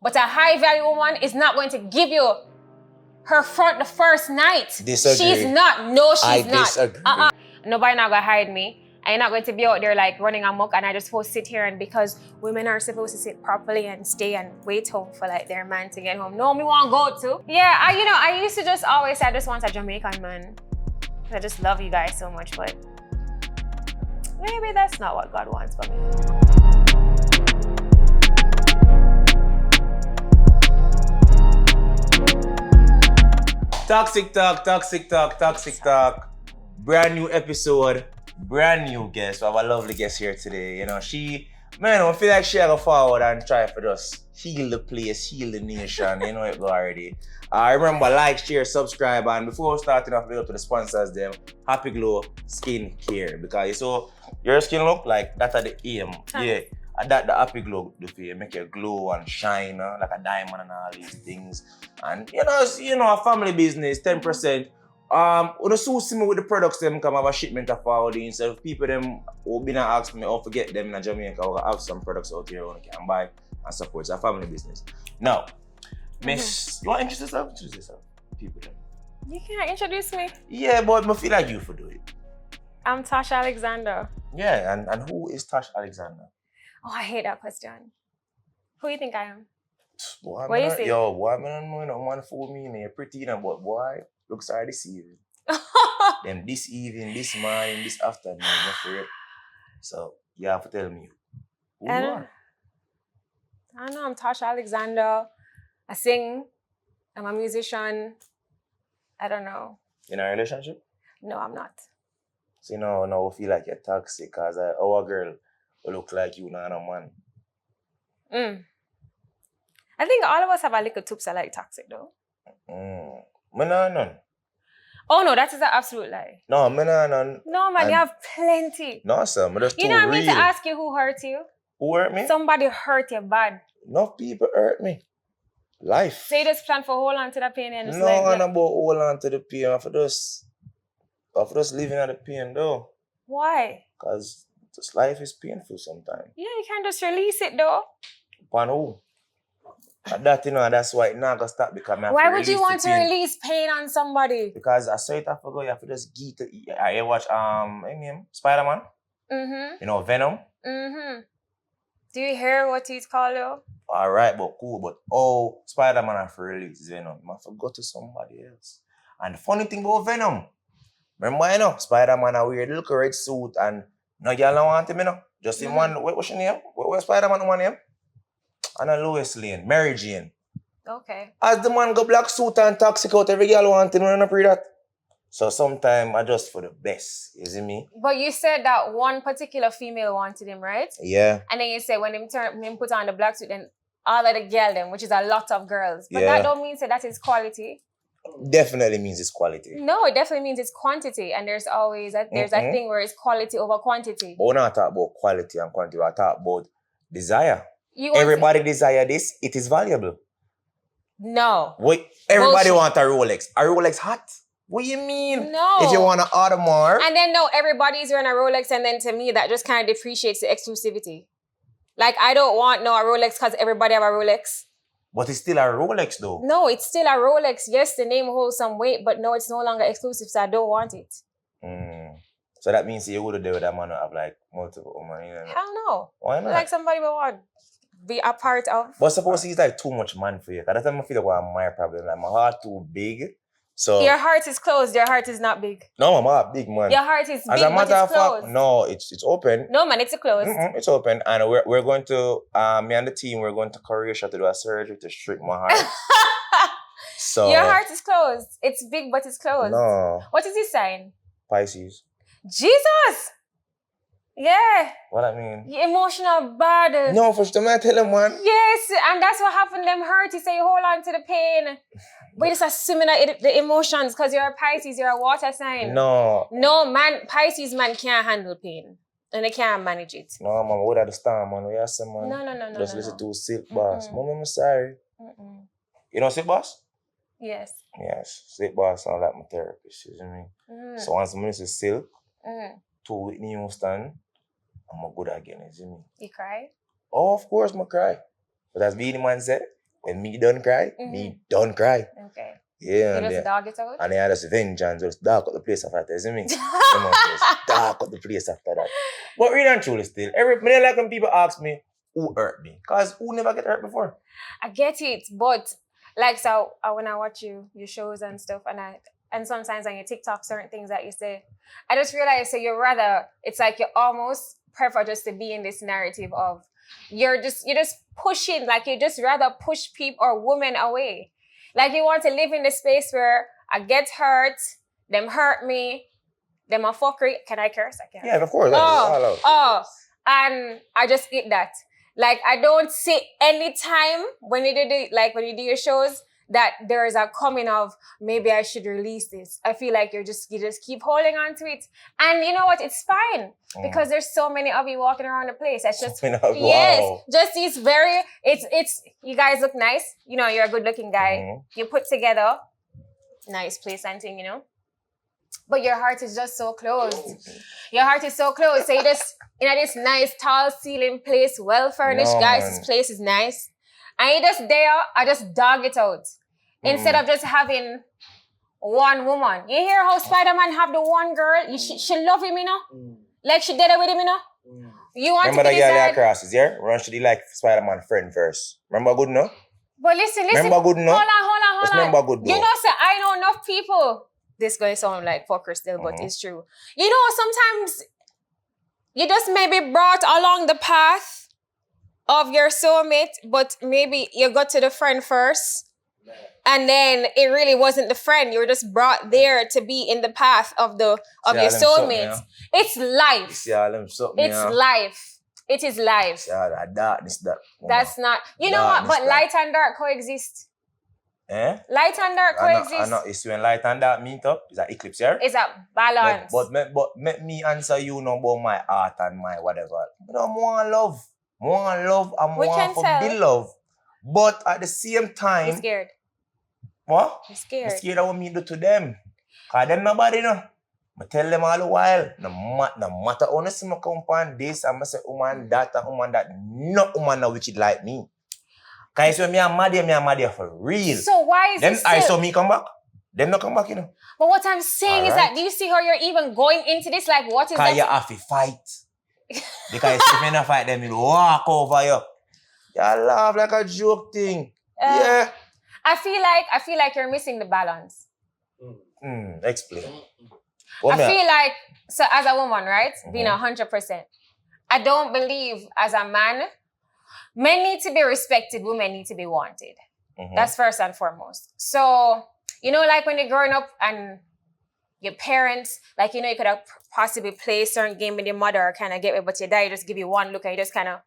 But a high-value woman is not going to give you her front the first night. Disagree. She's not. No, she's I not. disagree. Nobody not gonna hide me. And you're not going to be out there like running amok and I just supposed to sit here and because women are supposed to sit properly and stay and wait home for like their man to get home. No, me want go to. Yeah, I used to just always say I just want a Jamaican man. I just love you guys so much, but maybe that's not what God wants for me. Toxic talk. Brand new episode, brand new guest. We have a lovely guest here today. You know, I feel like she go forward and try for just heal the place, heal the nation. You know it already. Remember, like, share, subscribe, and before starting off, build up to the sponsors them. Happy Glow Skin Care, because your skin look like that at the aim. Yeah. And that the Happy Glow do for you, make you glow and shine like a diamond and all these things. And you know, a family business, 10%. When you see me with the products, them come have a shipment of all these. So if people them who been ask me or forget them in Jamaica, I have some products out here you can buy and support. It's a family business. Now, Miss, you want to introduce yourself? People them. You can't introduce me. Yeah, but I feel like you for do it. I'm Tasha Alexander. Yeah, and who is Tosh Alexander? Oh, I hate that question. Who do you think I am? Boy, What you say? Yo, boy, I don't want to fool me. You're pretty, but boy, looks are deceiving. Then this evening, this morning, this afternoon, not for it. So you have to tell me who you are. I don't know, I'm Tasha Alexander. I sing. I'm a musician. I don't know. In a relationship? No, I'm not. So now I feel like you're toxic because our girl will look like you, not a man. I think all of us have a little toops that like toxic though. Me nah none. Oh no, that is an absolute lie. No, me nah none. No man, you have plenty. No sir, me just You too know what I mean real. to ask you who hurt you? Who hurt me? Somebody hurt you bad. No people hurt me. Life. So you just plan for hold on to that pain and just No, like I'm about hold on to the pain. I'm for just living at the pain though. Why? Because this life is painful sometimes. Yeah, you can't just release it though. Upon who? And that, that's why it not gonna stop because why would you want to release pain on somebody? Because I saw it I forgot you have to just get it. I watch Spider-Man. You know, Venom. Do you hear what he's called though? Alright, but cool. But Spider-Man have to release Venom. I forgot to somebody else. And the funny thing about Venom, remember Spider-Man a weird little red suit and no girl don't want him, Just in one, what's your name? What's Spider-Man one name? And a Lois Lane, Mary Jane. Okay. As the man go black suit and toxic out, every girl want him, and I pray that. So sometimes I just for the best, you see me? But you said that one particular female wanted him, right? Yeah. And then you said when him put on the black suit, then all of the girl them, which is a lot of girls. But that don't mean that is quality. Definitely means it's quality. No, it definitely means it's quantity. And there's always that thing where it's quality over quantity. But we're not talking about quality and quantity, we're talking about desire. Everybody desire this, it is valuable. No. Wait, everybody want a Rolex. A Rolex hot? What do you mean? No. If you want an Audemars. And then no, everybody's wearing a Rolex, and then to me that just kind of depreciates the exclusivity. Like I don't want a Rolex because everybody have a Rolex. But it's still a Rolex though. No, it's still a Rolex. Yes, the name holds some weight, but no, it's no longer exclusive, so I don't want it. So that means you would do with that man who have like multiple women. Hell no. Why not? Like somebody will want be a part of. But suppose he's like too much man for you. Because that's time I feel like my problem. Like my heart too big. So your heart is closed. Your heart is not big. No, my heart big, man. Your heart is big, as a matter but of it's closed. fact, no, it's open. No, man, it's closed. It's open, and we're going to me and the team. We're going to Croatia to do a surgery to shrink my heart. So your heart is closed. It's big, but it's closed. No. What is his sign? Pisces. Jesus. Yeah. What I mean? You emotional bad. No, for sure, I tell him, man. Yes, and that's what happened. Them hurt. You say you hold on to the pain. But it's a similar the emotions because you're a Pisces, you're a water sign. No. No, man, Pisces man can't handle pain. And they can't manage it. No, man, what are the storm, man? We are some man. No. Just listen to Silk Boss. Mama, I'm sorry. You know Silk Boss? Yes. Yes. Silk Boss sound like my therapist, you know what I mean? So once the minister Silk, 2 Whitney Houston, I'm good again, you see me? You cry? Oh, of course, I cry. But as the man said, when me don't cry, me don't cry. Okay. Yeah, You and just dog it out? then I just vengeance, just dark out the place after that, isn't me? Just dark out the place after that. But really and truly still, me like when people ask me, who hurt me? Because who never get hurt before? I get it, but like so when I watch your shows and stuff, and sometimes on your TikTok, certain things that you say, I just realize so you're rather, it's like you almost prefer just to be in this narrative of you're just pushing, like you just rather push people or women away. Like you want to live in the space where I get hurt, them hurt me, them a fuckery. Can I curse? I can't. Yeah, of course. And I just eat that. Like I don't see any time when you do your shows that there is a coming of maybe I should release this. I feel like you just keep holding on to it. And you know what? It's fine because there's so many of you walking around the place. It's just just these very it's you guys look nice. You know, you're a good looking guy. You put together nice place and thing, you know. But your heart is just so closed. Your heart is so closed. So you just in this nice tall ceiling place, well furnished, guys. This place is nice. And you just there, I just dog it out. Instead of just having one woman. You hear how Spider-Man have the one girl? She love him, you know? Like she did it with him, you know? You want remember to be the girl that crosses, yeah? Run should like Spider-Man friend first. Remember good, no? But listen. Remember good, no? Hold on. Remember good, though. You know, sir, I know enough people. This going to sound like fucker still, but it's true. You know, sometimes you just maybe brought along the path of your soulmate, but maybe you got to the friend first. And then it really wasn't the friend. You were just brought there to be in the path of your soulmate. It's life. It's life. It is life. That's not. You know what? But light and dark coexist. Eh? Light and dark coexist. I know. It's when light and dark meet up. It's an eclipse, yeah? It's a balance. But let me answer you now about my art and my whatever. I don't want love. More love and more for be love. But at the same time... You're scared. What? You're scared. I'm scared of what me do to them. Because them nobody know. I tell them all the while, no matter honestly, I come on this, I say woman that, no woman know which it like me. Because when me am mad for real. So why is them it I saw me come back. Them not come back, you know. But what I'm saying is that, do you see how you're even going into this? Like, what is that? Because you have to fight. Because if you don't fight them, you'll walk over you. You laugh like a joke thing. Yeah. I feel like you're missing the balance. Explain. I feel like, so as a woman, right? Being 100%. I don't believe as a man, men need to be respected, women need to be wanted. That's first and foremost. So, you know, like when you're growing up and your parents, like, you know, you could have possibly played a certain game with your mother or kind of get it, but your dad just give you one look and you just kind of...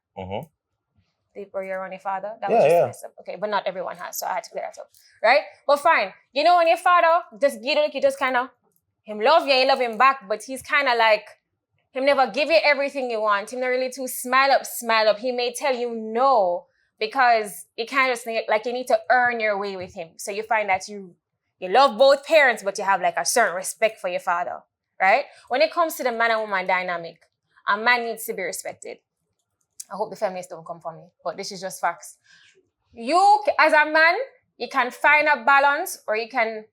Or you're on your father? That was just messed up. Okay, but not everyone has, so I had to clear that up. Right? But fine. You know, when your father just give you a look, you just kind of... Him love you, you love him back, but he's kind of like... Him never give you everything you want. Him not really too smile up. He may tell you no because you can't just... Like, you need to earn your way with him. So you find that you love both parents, but you have like a certain respect for your father, right? When it comes to the man and woman dynamic, a man needs to be respected. I hope the feminists don't come for me, but this is just facts. You, as a man, you can find a balance or you can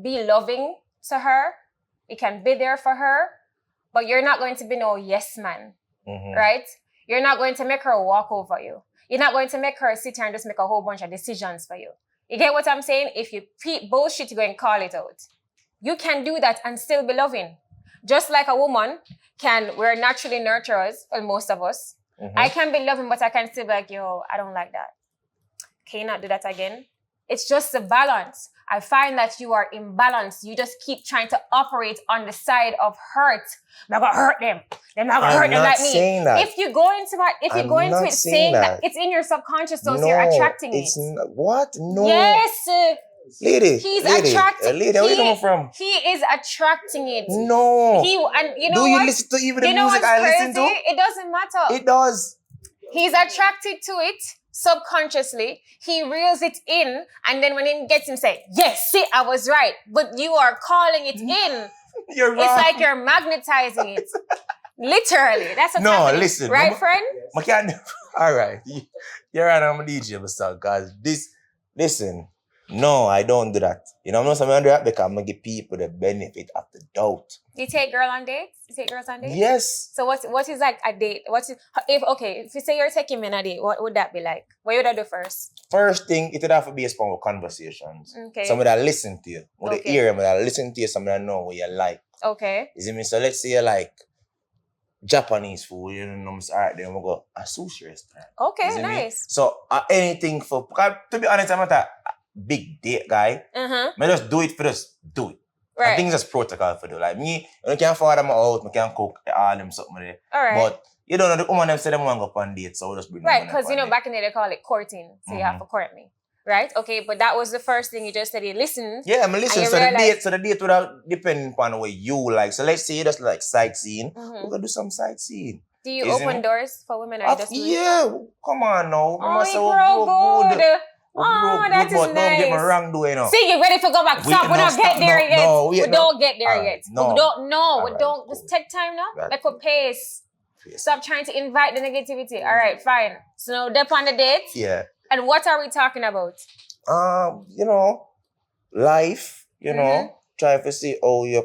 be loving to her. You can be there for her, but you're not going to be no yes man, right? You're not going to make her walk over you. You're not going to make her sit here and just make a whole bunch of decisions for you. You get what I'm saying? If you peep bullshit, you go and call it out. You can do that and still be loving. Just like a woman we're naturally nurturers, well, most of us. I can be loving, but I can still be like, yo, I don't like that. Can you not do that again? It's just a balance. I find that you are imbalanced. You just keep trying to operate on the side of hurt. I'm not gonna hurt them. They're not gonna hurt them like me. That. If you go into it saying that, it's in your subconscious, so you're attracting it. What? No. Yes. Lady. He's attracting. Lady, where you coming from? He is attracting it. No. And you know Do what? you listen to even the you know music what's I listen crazy? to? It doesn't matter. It does. He's attracted to it subconsciously. He reels it in, and then when he gets him, say, "Yes, see, I was right." But you are calling it in. You're wrong. It's like you're magnetizing it. Literally, that's what's happening. Listen. Right, friend? I can't. All right. You're right, I'm a DJ, Mr. Cause listen, no, I don't do that. You know, I'm not something I do that because I'm gonna give people the benefit of the doubt. You take girl on dates? You take girls on dates? Yes. So what is like a date? If you say you're taking me on a date, what would that be like? What would I do first? First thing, it would have to be a spawn with conversations. Okay. Somebody that listen to you. With Okay. the ear, somebody that listen to you, somebody that know what you like. Okay. You see me? So let's say you like Japanese food, you know, alright, then we'll go a sushi restaurant. Okay, You see me? nice. So anything for, to be honest, I'm not a big date guy. Uh-huh. I just do it for just do it. I Right. think it's just protocol for do. Like me, I can't afford them out, I can't cook all them something there. All right. But you don't know the woman them say them want to go on dates, so we'll just bring them Right, on because up you know on back in the day they call it courting, so you have to court me, right? Okay, but that was the first thing you just said. You listened. Yeah, I'm listening. you So realize- the date would have depend upon what you like. So let's say you just like sightseeing. Mhm. We're gonna do some sightseeing. Do you Isn't open it? doors for women or you just do it? Yeah, come on now. Oh, you grow good. Oh, that is but don't get me nice. wrong, do you know? See, you ready to go back? Stop, we don't get there yet. No, we don't get there Alright, yet. no. We don't know. We Alright, don't. cool. Just take time now. Right, Like a pace. Yes. Stop trying to invite the negativity. All right, fine. So now dip on the date. Yeah. And what are we talking about? You know, life, you Mhm. know, try to see how you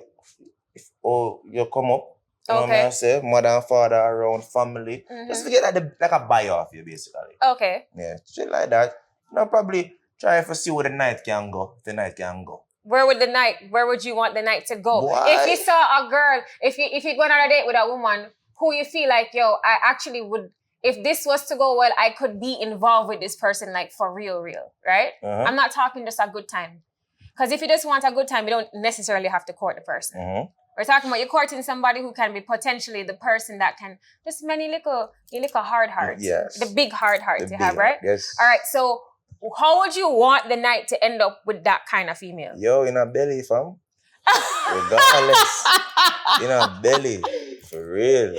come up. You know what Okay. I say? Mother and father around, family. Mhm. Just forget like a buy off you, basically. Okay. Yeah, shit like that. No, probably try to see where the night can go. If the night can go. Where would you want the night to go? Why? If you saw a girl, if you go on a date with a woman who you feel like, yo, I actually would, if this was to go well, I could be involved with this person, like for real, right? Uh-huh. I'm not talking just a good time. Because if you just want a good time, you don't necessarily have to court the person. Uh-huh. We're talking about you courting somebody who can be potentially the person that can just many little hard hearts. Yes. The big hard heart The you have, big right? heart, yes. All right, so how would you want the night to end up with that kind of female? Yo, in a belly, fam. Regardless. In a belly. For real.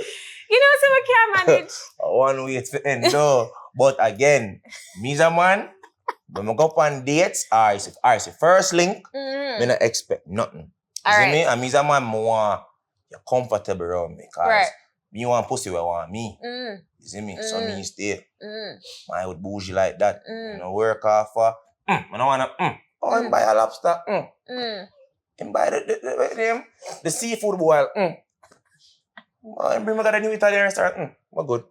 You know, so we can't manage. One way to end, no. But again, me as a man, when I go up on dates, I say first link, Mhm. me not expect nothing. You All see right. me? And me as a man, I want you comfortable around me. Cause Right. me want pussy where I want me. Mm, You see me? So me stay. mm, I would bougie like that. Mm. You know, work off for. I don't wanna. Oh, and buy a lobster. mm. And buy the seafood boil. Oh, and bring me to the new Italian restaurant. We're good.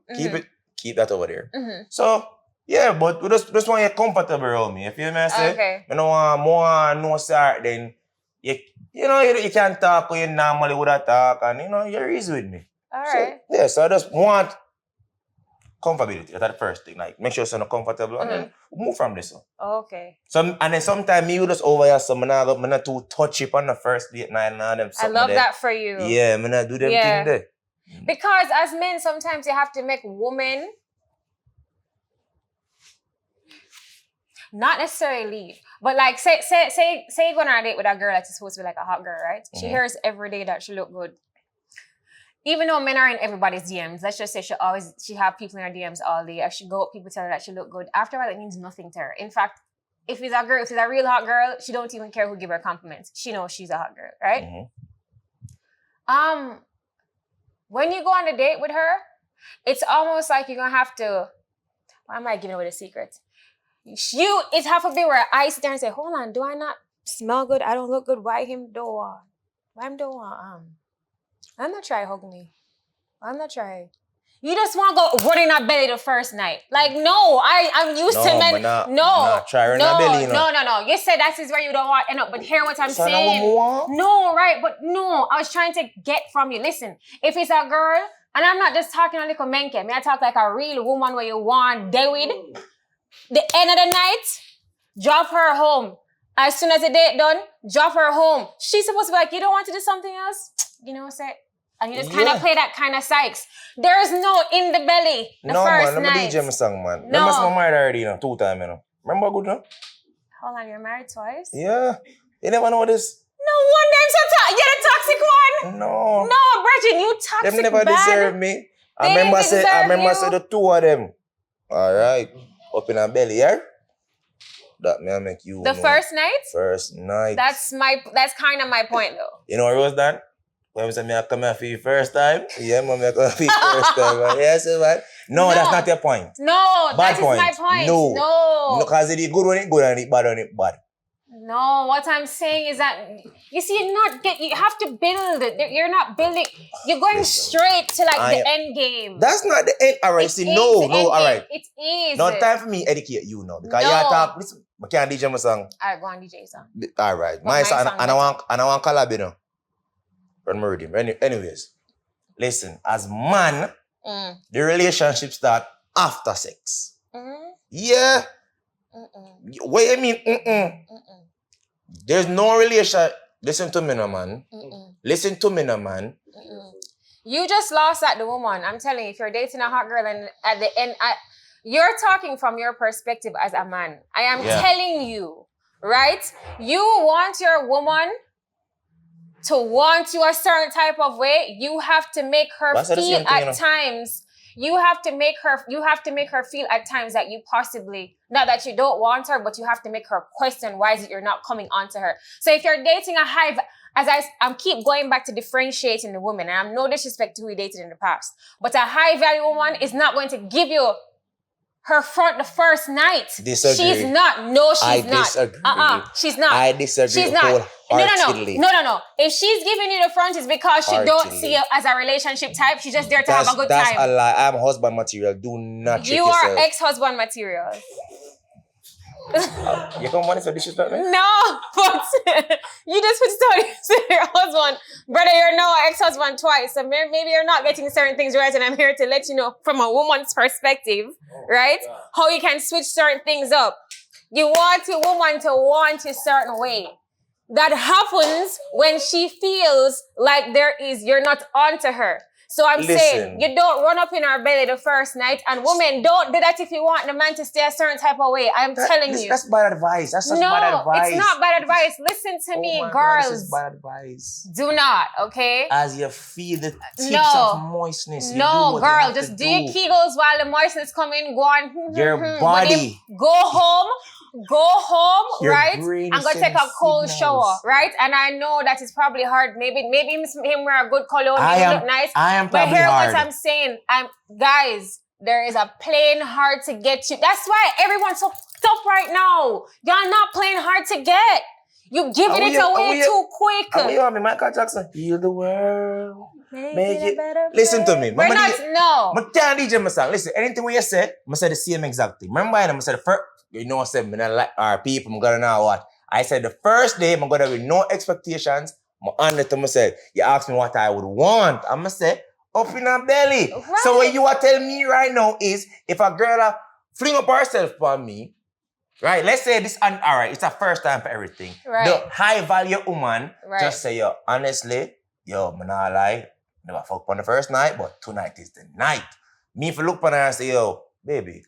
Keep that over there. Mhm. So yeah, but we just want you comfortable around me. You feel me? I say. Okay. I don't want more no start then you can't talk when you normally would have talk and you know you're easy with me. All So, right. yeah, so I just want comfortability. That's the first thing. Like make sure you're comfortable and then we move from this. Okay. And then sometimes me will just over here, so I'm not too touchy on the first date night and all them I something love there. that for you. Yeah, I'm not do them Yeah. thing there. Because as men, sometimes you have to make women not necessarily leave, but like say you go on a date with a girl that's supposed to be like a hot girl, right? She hears every day that she look good. Even though men are in everybody's DMs, let's just say she have people in her DMs all day. If she go up, people tell her that she look good. After a while, it means nothing to her. In fact, if it's a real hot girl, she don't even care who give her compliments. She knows she's a hot girl, right? Mhm. When you go on a date with her, it's almost like you're gonna have to. Why am I giving away the secret? It's have to be where I sit there and say, hold on, do I not smell good? I don't look good. Why I'm not trying to hug me. I'm not trying. You just want to go running that belly the first night. Like, no, I'm used to men. Not try running that belly, you know. No. You said that is where you don't want to end up. But hear what I'm So now saying. what more? No, right, but no. I was trying to get from you. Listen, if it's a girl, and I'm not just talking a little menke. I talk like a real woman where you want day with. The end of the night, drop her home. As soon as the date done, drop her home. She's supposed to be like, you don't want to do something else? You know what I'm saying? And you just kind of play that kind of Sykes. There is no in the belly the first man, night. DJ my song, man. No. Remember I'm married already, 2 times, Remember good, no? Hold on, you're married twice? Yeah. You never know this? No wonder I'm so you're the toxic one. No. No, Bridget, you toxic Them never bad. deserve me. I They remember deserve say you. the 2 of them. All right. Up in her belly, yeah? That may make you The know. first night? First night. That's kind of my point though. You know where it was that? When I come here for you first time, yeah, man, I come for you first time. Man. Yes, man. No, that's not your point. No, Bad that point. is my point. No, because it is good when it good and it bad when it bad. No, what I'm saying is that you see, you have to build it. You're not building. You're going straight to like the end game. That's not the end. All right, see, no, all right. It is. No time for me educate you now because you talk. Listen, I can't DJ my song. All right, go on, DJ song. All right, my song, and I want collab, you know. From Meridian. Anyways, listen. As man, the relationship start after sex. Yeah. What you mean? There's no relation. Listen to me, no man. Listen to me, no man. You just lost at the woman. I'm telling you, if you're dating a hot girl and at the end, you're talking from your perspective as a man. I am telling you, right? You want your woman to want you a certain type of way. You have to make her feel at times. You have to make her feel at times that you possibly, not that you don't want her, but you have to make her question why is it you're not coming onto her. So if you're dating a I'm keep going back to differentiating the woman, and I'm no disrespect to who we dated in the past, but a high value woman is not going to give you her front the first night. Disagree. She's not. No, she's not. Disagree. She's not. I disagree. She's not. No. If she's giving you the front, it's because she don't see you as a relationship type. She's just there to have a good time. That's a lie. I'm husband material. Do not trick you yourself. are ex-husband material. You come on for disrespect me? No, but you just put your husband. Brother, you're now an ex-husband twice. So maybe you're not getting certain things right, and I'm here to let you know from a woman's perspective, right? God. How you can switch certain things up. You want your woman to want you a certain way. That happens when she feels like you're not onto her. So I'm saying, you don't run up in her belly the first night, and women, don't do that if you want the man to stay a certain type of way. I'm telling you. That's bad advice. That's such bad advice. It's not bad advice. Listen to me, girls. God, this is bad advice. Do not, okay? As you feel the tips of moistness. No, girl, just do your Kegels while the moistness come in. Go on. Your body. Go home, your right? And go take a cold shower, right? And I know that it's probably hard. Maybe him wear a good cologne, he look nice. But hear what I'm saying. Guys, there is a playing hard to get you. That's why everyone's so tough right now. Y'all not playing hard to get. You giving it away too quick. Michael Jackson, heal the world. Make it better. Listen to me. We're not, no. I can't DJ my song. Listen, anything we say, I say the same exact thing. Remember, I said the first, you know, I said, I like our people, I'm gonna know what. I said the first day, I'm gonna with no expectations. I'm honest to myself. You ask me what I would want. I'm gonna say, up in her belly. Right. So what you are telling me right now is, if a girl fling up herself for me, right? Let's say this, all right, it's a first time for everything. Right. The high value woman, just say, yo, honestly, I'm not lie, never fuck on the first night, but tonight is the night. Me if you look on her and say, yo, baby,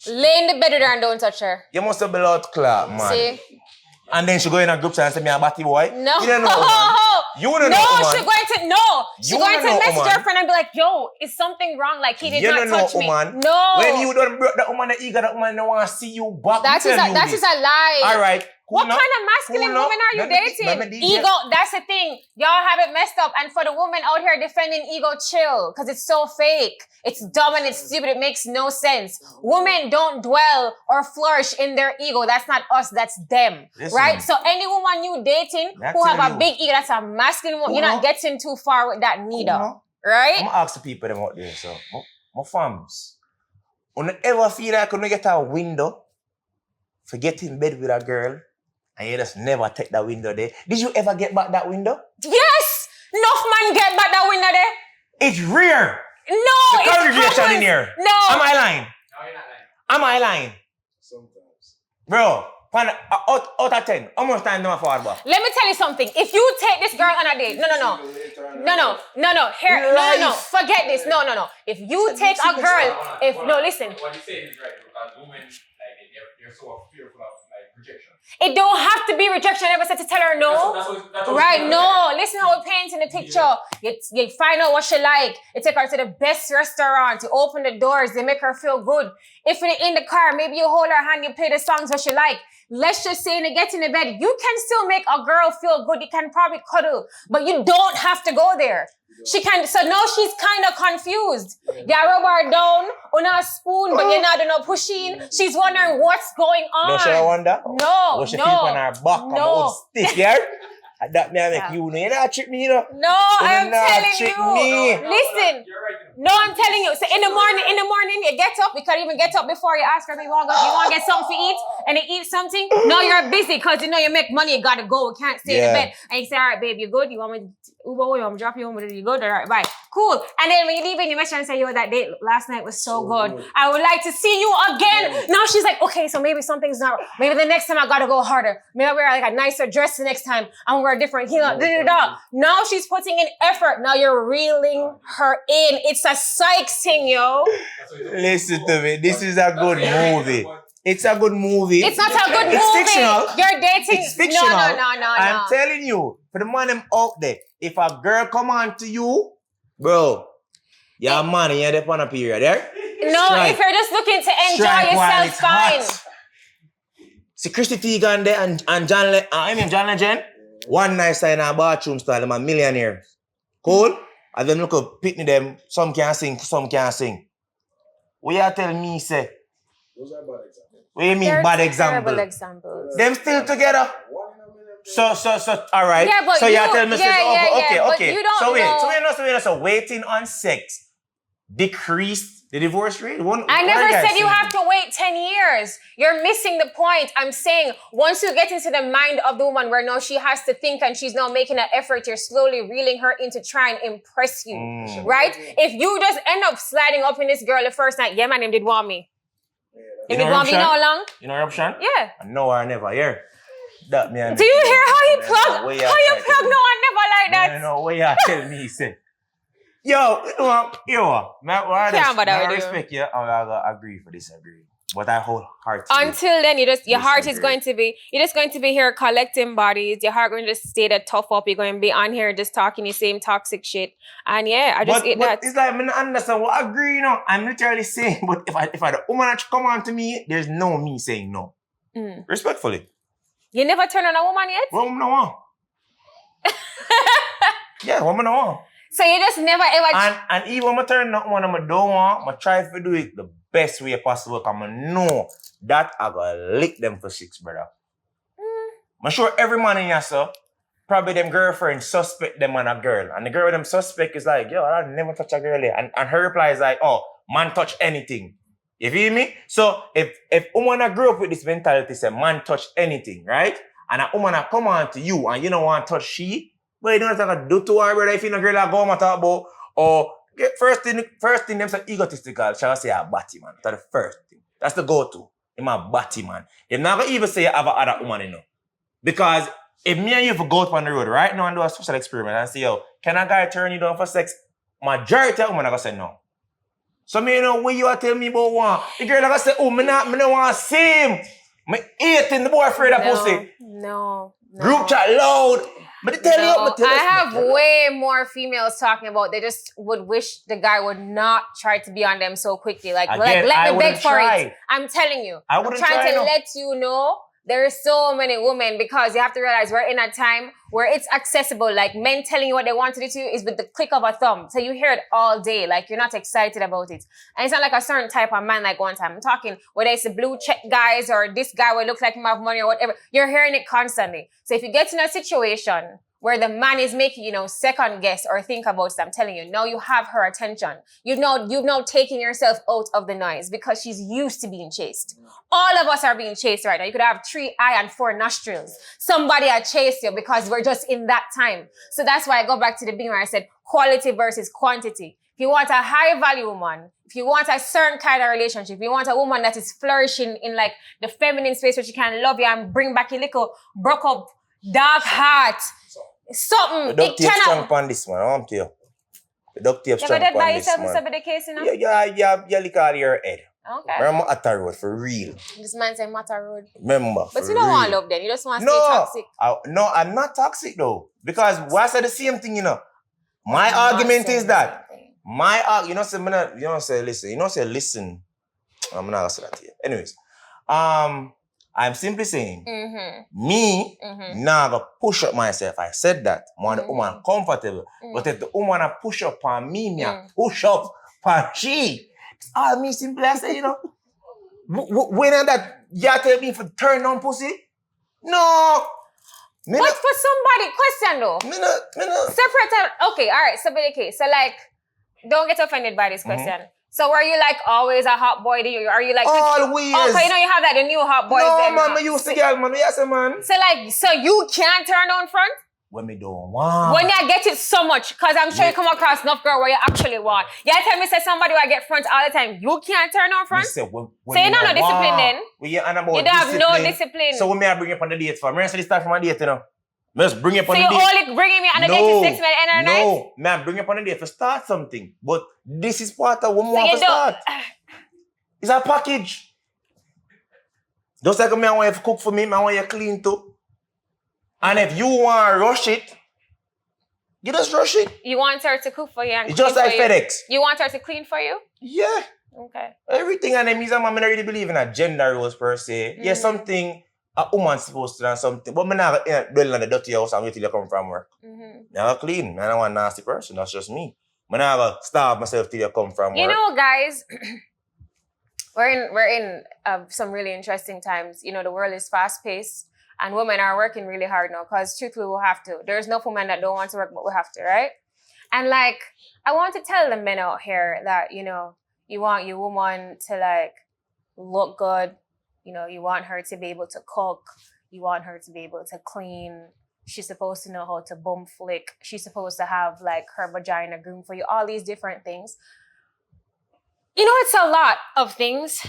lay in the bed with her and don't touch her. You must have blood clot, man. See? And then she go in a group chat and say, me a batty boy. No. You don't know, man. You wouldn't know, man. She's going to message her friend and be like, yo, is something wrong? Like, he did not touch me. Man. No. When you don't broke that woman, that woman don't want to see you back. That is a lie. All right. What kind of masculine woman are you dating? Ego, that's the thing. Y'all have it messed up. And for the woman out here defending ego, chill. Because it's so fake. It's dumb and it's stupid. It makes no sense. Women don't dwell or flourish in their ego. That's not us. That's them. Listen, right? So any woman you dating who have a big ego, that's a masculine woman. You're not getting too far with that neither. Right? I'm going to ask the people them out there. So, my fams. You ever feel like you get a window for get in bed with a girl and you just never take that window there? Did you ever get back that window? Yes! Enough man get back that window there. It's rare. No, the congregation in here. No. Am I lying? No, you're not lying. Am I lying? Sometimes. Bro, out of 10, how much time do I forward back? Let me tell you something. If you take this girl on a date, no. Forget this. No. If you take a girl, listen. What you're saying is right, because women, like, they're so fearful of, like, rejection. It don't have to be rejection. I never said to tell her no. That's what Right, no. Listen how we paint in the picture. You find out what she like. You take her to the best restaurant. You open the doors. They make her feel good. If you're in the car, maybe you hold her hand, you play the songs that she like. Let's just say, you get in the bed, you can still make a girl feel good. You can probably cuddle, but you don't have to go there. She can, so now she's kind of confused. You rub her down on a spoon, but you're not doing no pushing. She's wondering what's going on. No, she don't wonder. No, What she feel on her back and old stick, yeah? That me I make you know. You not trick me, you know. No, I'm telling trick you. me. Listen. You're right. No, I'm telling you. So in the morning, you get up. You can't even get up before you ask her if you want to get something to eat, and you eat something. No, you're busy because you know you make money. You gotta go. You can't stay in the bed. And you say, all right, babe, you good? You want me to Uber? You want me to drop you home? You good? All right, bye. Cool. And then when you leave, you mention and say, yo, that date last night was so good. I would like to see you again. Now she's like, okay, so maybe something's not. Maybe the next time I gotta go harder. Maybe I wear like a nicer dress the next time. I'm gonna wear a different heel. Now she's putting in effort. Now you're reeling her in. It's a psych thing, yo. Listen to me. This is a good movie. It's a good movie. It's not a good movie. It's fictional. You're dating. It's fictional. No. I'm telling you, for the man out there, if a girl come on to you, bro, your money, you're there on a period, there? No, Strike. if you're just looking to enjoy Strike while yourself, it's fine. hot. See Christy Teigen there and John Legend. One night style in a bathroom style, them a millionaire. Cool? And then look up, pitney them, some can sing, some can't sing. What you tell me, say? Those are bad examples. What you mean They're bad terrible example? examples. Them still together? One in a million. So, all right. Yeah, but so you tell me, but okay. you don't So know. so waiting on sex decreased the divorce rate? I never said you have to wait 10 years. You're missing the point. I'm saying once you get into the mind of the woman where now she has to think and she's now making an effort, you're slowly reeling her in to try and impress you, right? If you just end up sliding up in this girl the first night, yeah, man, him did want me. You Him know did want me eruption? how long? You know eruption? Yeah. No, I never hear. That me. Do you hear how he Man, plug? way How I you try plug? to- No, I never like that. No, what you tell me, say. Yo, man, I Can't bother with you. respect you. I gotta agree for disagree. But I wholeheartedly. Until then, your heart is disagree. you're just going to be here collecting bodies. Your heart going to just stay that tough up. You're going to be on here just talking the same toxic shit. And yeah, I just eat that. It's like, I don't understand what I agree, you know. I'm literally saying, but if I the woman that come on to me, there's no me saying no. Respectfully. You never turn on a woman yet? Woman no want. Yeah, woman no want. So you just never ever... And even when I turn on one, I don't want, I try to do it the best way possible because I know that I gotta lick them for 6, brother. I'm sure every man in here, so probably them girlfriends suspect them on a girl. And the girl with them suspect is like, yo, I never touch a girl yet. And her reply is like, oh, man touch anything. You feel me? So if woman grew up with this mentality, say man touch anything, right? And a woman come on to you and you don't want to touch she, but you don't have to do to her, brother, if you know girl that go and talk about, or first thing them say egotistical, shall I say a batty man. That's the first thing. That's the go-to. I'm a batty man. You're not gonna even say you have a other woman, you know. Because if me and you go out on the road right now and do a social experiment and say, yo, can a guy turn you down for sex? Majority of women are gonna say no. So me, you know, when you are telling me about one, the girl are gonna say, oh, me not want to see him. Me eating the boy afraid of pussy. No. Group chat loud. But they tell you, I have way more females talking about they just would wish the guy would not try to be on them so quickly. Like, Again, let me beg for try. it. I'm telling you. I I'm wouldn't trying try, to no. let you know there are so many women because you have to realize we're in a time where it's accessible. Like men telling you what they want to do to you is with the click of a thumb. So you hear it all day. Like you're not excited about it. And it's not like a certain type of man like one time. I'm talking whether it's the blue check guys or this guy would look like him have money or whatever. You're hearing it constantly. So if you get in a situation where the man is making, second guess or think about it, I'm telling you, now you have her attention. You've now taken yourself out of the noise because she's used to being chased. All of us are being chased right now. You could have 3 eyes and 4 nostrils. Somebody had chased you because we're just in that time. So that's why I go back to the beginning where I said quality versus quantity. If you want a high value woman, if you want a certain kind of relationship, if you want a woman that is flourishing in like the feminine space where she can love you and bring back a little broke up dark heart, something. The duct tape strong on this one, I want to you. The duct tape strong on this one. Be the case, Yeah, lick out of your head. Okay. Remember Atta Road for real. This man say Matter Road. Remember. But for you don't want real. love then. You just want to stay toxic. No, I'm not toxic though. Because why say the same thing, you know? My I'm not argument saying is the that same thing. listen. I'm not gonna say that here. Anyways, I'm simply saying, me, now go push up myself. I said that. I want the woman comfortable. But if the woman a push up on me, I push up on she. It's all me simply I say, you know. When that you tell me for turn on pussy? No. But for somebody, question though. Me no. Separate time. Okay, all right. So, okay. So, like, don't get offended by this question. So, were you like always a hot boy? Are you like always? Oh, so you know you have that the new hot boys. No, then, man, I used to get man. Yes, man. So, like, so you can't turn on front? When me don't want. When you get it so much, because I'm sure you come across enough girl where you actually want. You tell me say somebody will get front all the time. You can't turn on front? Say, so you don't know discipline then? You don't have no discipline. So when me I bring you up on the date for? Me I say this start from a date, you know. Me just bring you up on the date. So you only bringing me on the date to 6 minutes and night? No, man, bring you up on the date to start something. But this is part of what we want to start. It's a package. Just like me, I want you to cook for me, I want you to clean too. And if you want to rush it, you just rush it. You want her to cook for you and it's just like FedEx. You want her to clean for you? Yeah. Okay. Everything and them is I don't really believe in a gender roles per se. Yeah, something a woman's supposed to do something. But I'm not dwelling on the dirty house and wait till you come from work. Now clean. I don't want a nasty person. That's just me. I'm not starve myself till you come from work. You know, guys, we're in some really interesting times. You know, the world is fast paced. And women are working really hard now because truthfully we have to. There's no women that don't want to work, but we have to, right? And like, I want to tell the men out here that, you know, you want your woman to like look good. You know, you want her to be able to cook. You want her to be able to clean. She's supposed to know how to bum flick. She's supposed to have like her vagina groomed for you. All these different things. You know, it's a lot of things.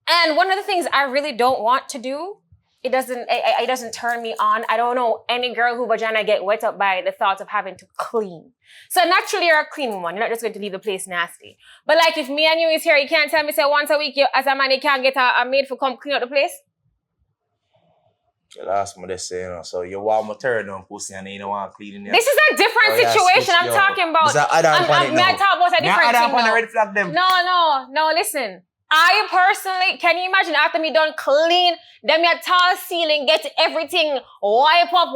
And one of the things I really don't want to do, it doesn't turn me on. I don't know any girl who vagina get wet up by the thought of having to clean. So naturally you're a clean woman. You're not just going to leave the place nasty. But like if me and you is here, you can't tell me say once a week you, as a man you can't get a maid to come clean up the place? The last one they say, you know, so you want my turn on pussy and you don't want cleaning. This is a different situation I'm talking about. I talk about a different thing now. Red flag them. No, listen. I personally, can you imagine after me done clean, them your tall ceiling, get everything, wipe up.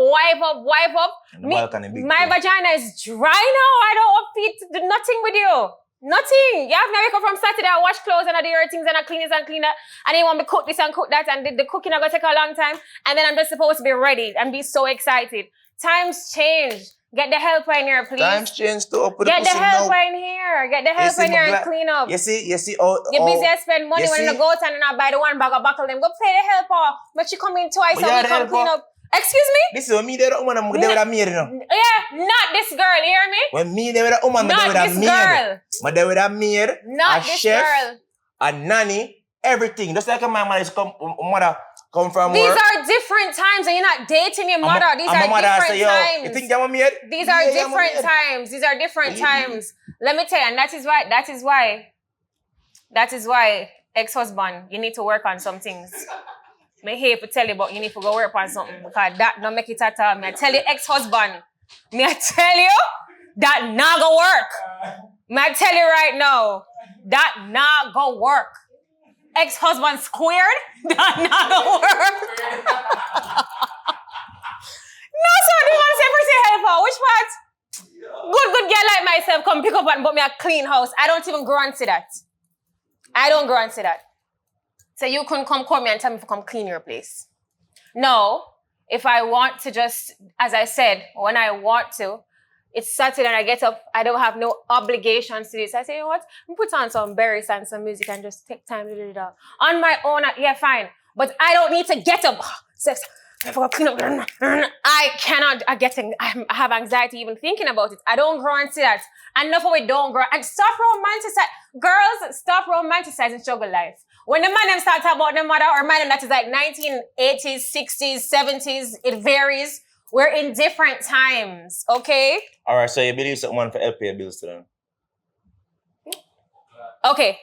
My vagina is dry now. I don't want feet to do nothing with you. Nothing. You have to wake up from Saturday, I wash clothes and I do your things and I clean this and clean that. And then you want me to cook this and cook that and the cooking is going to take a long time. And then I'm just supposed to be ready and be so excited. Times change. Get the helper in here, please. Times change to put Get the helper in here. Get the helper in here and clean up. You see. You're busy to spend money when you go out and not buy the one bag of buckle them. Go play the helper. But you come in twice and we come clean up. Excuse me? This is me there woman I'm there with a maid, you know. Yeah, not this girl, you hear me? When me there with a woman, I'm there with a maid. I'm there with a maid, not a this chef, girl. a nanny, everything. Just like my mother come from These work. are different times and you're not dating your mother. These are different times. You think I'm a maid? These are different times. These are different times. Let me tell you, and that is why ex-husband, you need to work on some things. Me here to tell you, but you need to go work on something because that don't make it at all. Me I tell you, ex-husband, me I tell you, that not go work. Me I tell you right now, that not go work. Ex-husband squared, that not go work. No, so the man say pretty helpful. Which part? Good girl like myself come pick up and put me a clean house. I don't even grant to that. I don't grant to that. So you couldn't come call me and tell me to come clean your place. No, if I want to just, as I said, when I want to, it's Saturday and I get up, I don't have no obligations to this. I say, you know what? I put on some berries and some music and just take time to do it all. On my own, yeah, fine. But I don't need to get up. I forgot to clean up. I cannot, I have anxiety even thinking about it. I don't grow into that. Enough of it don't grow. And stop romanticizing. Girls, stop romanticizing struggle life. When the man them start talking about the mother or man that is like 1980s, 60s, 70s, it varies. We're in different times, okay? All right, so you believe someone for help pay bills to them? Okay.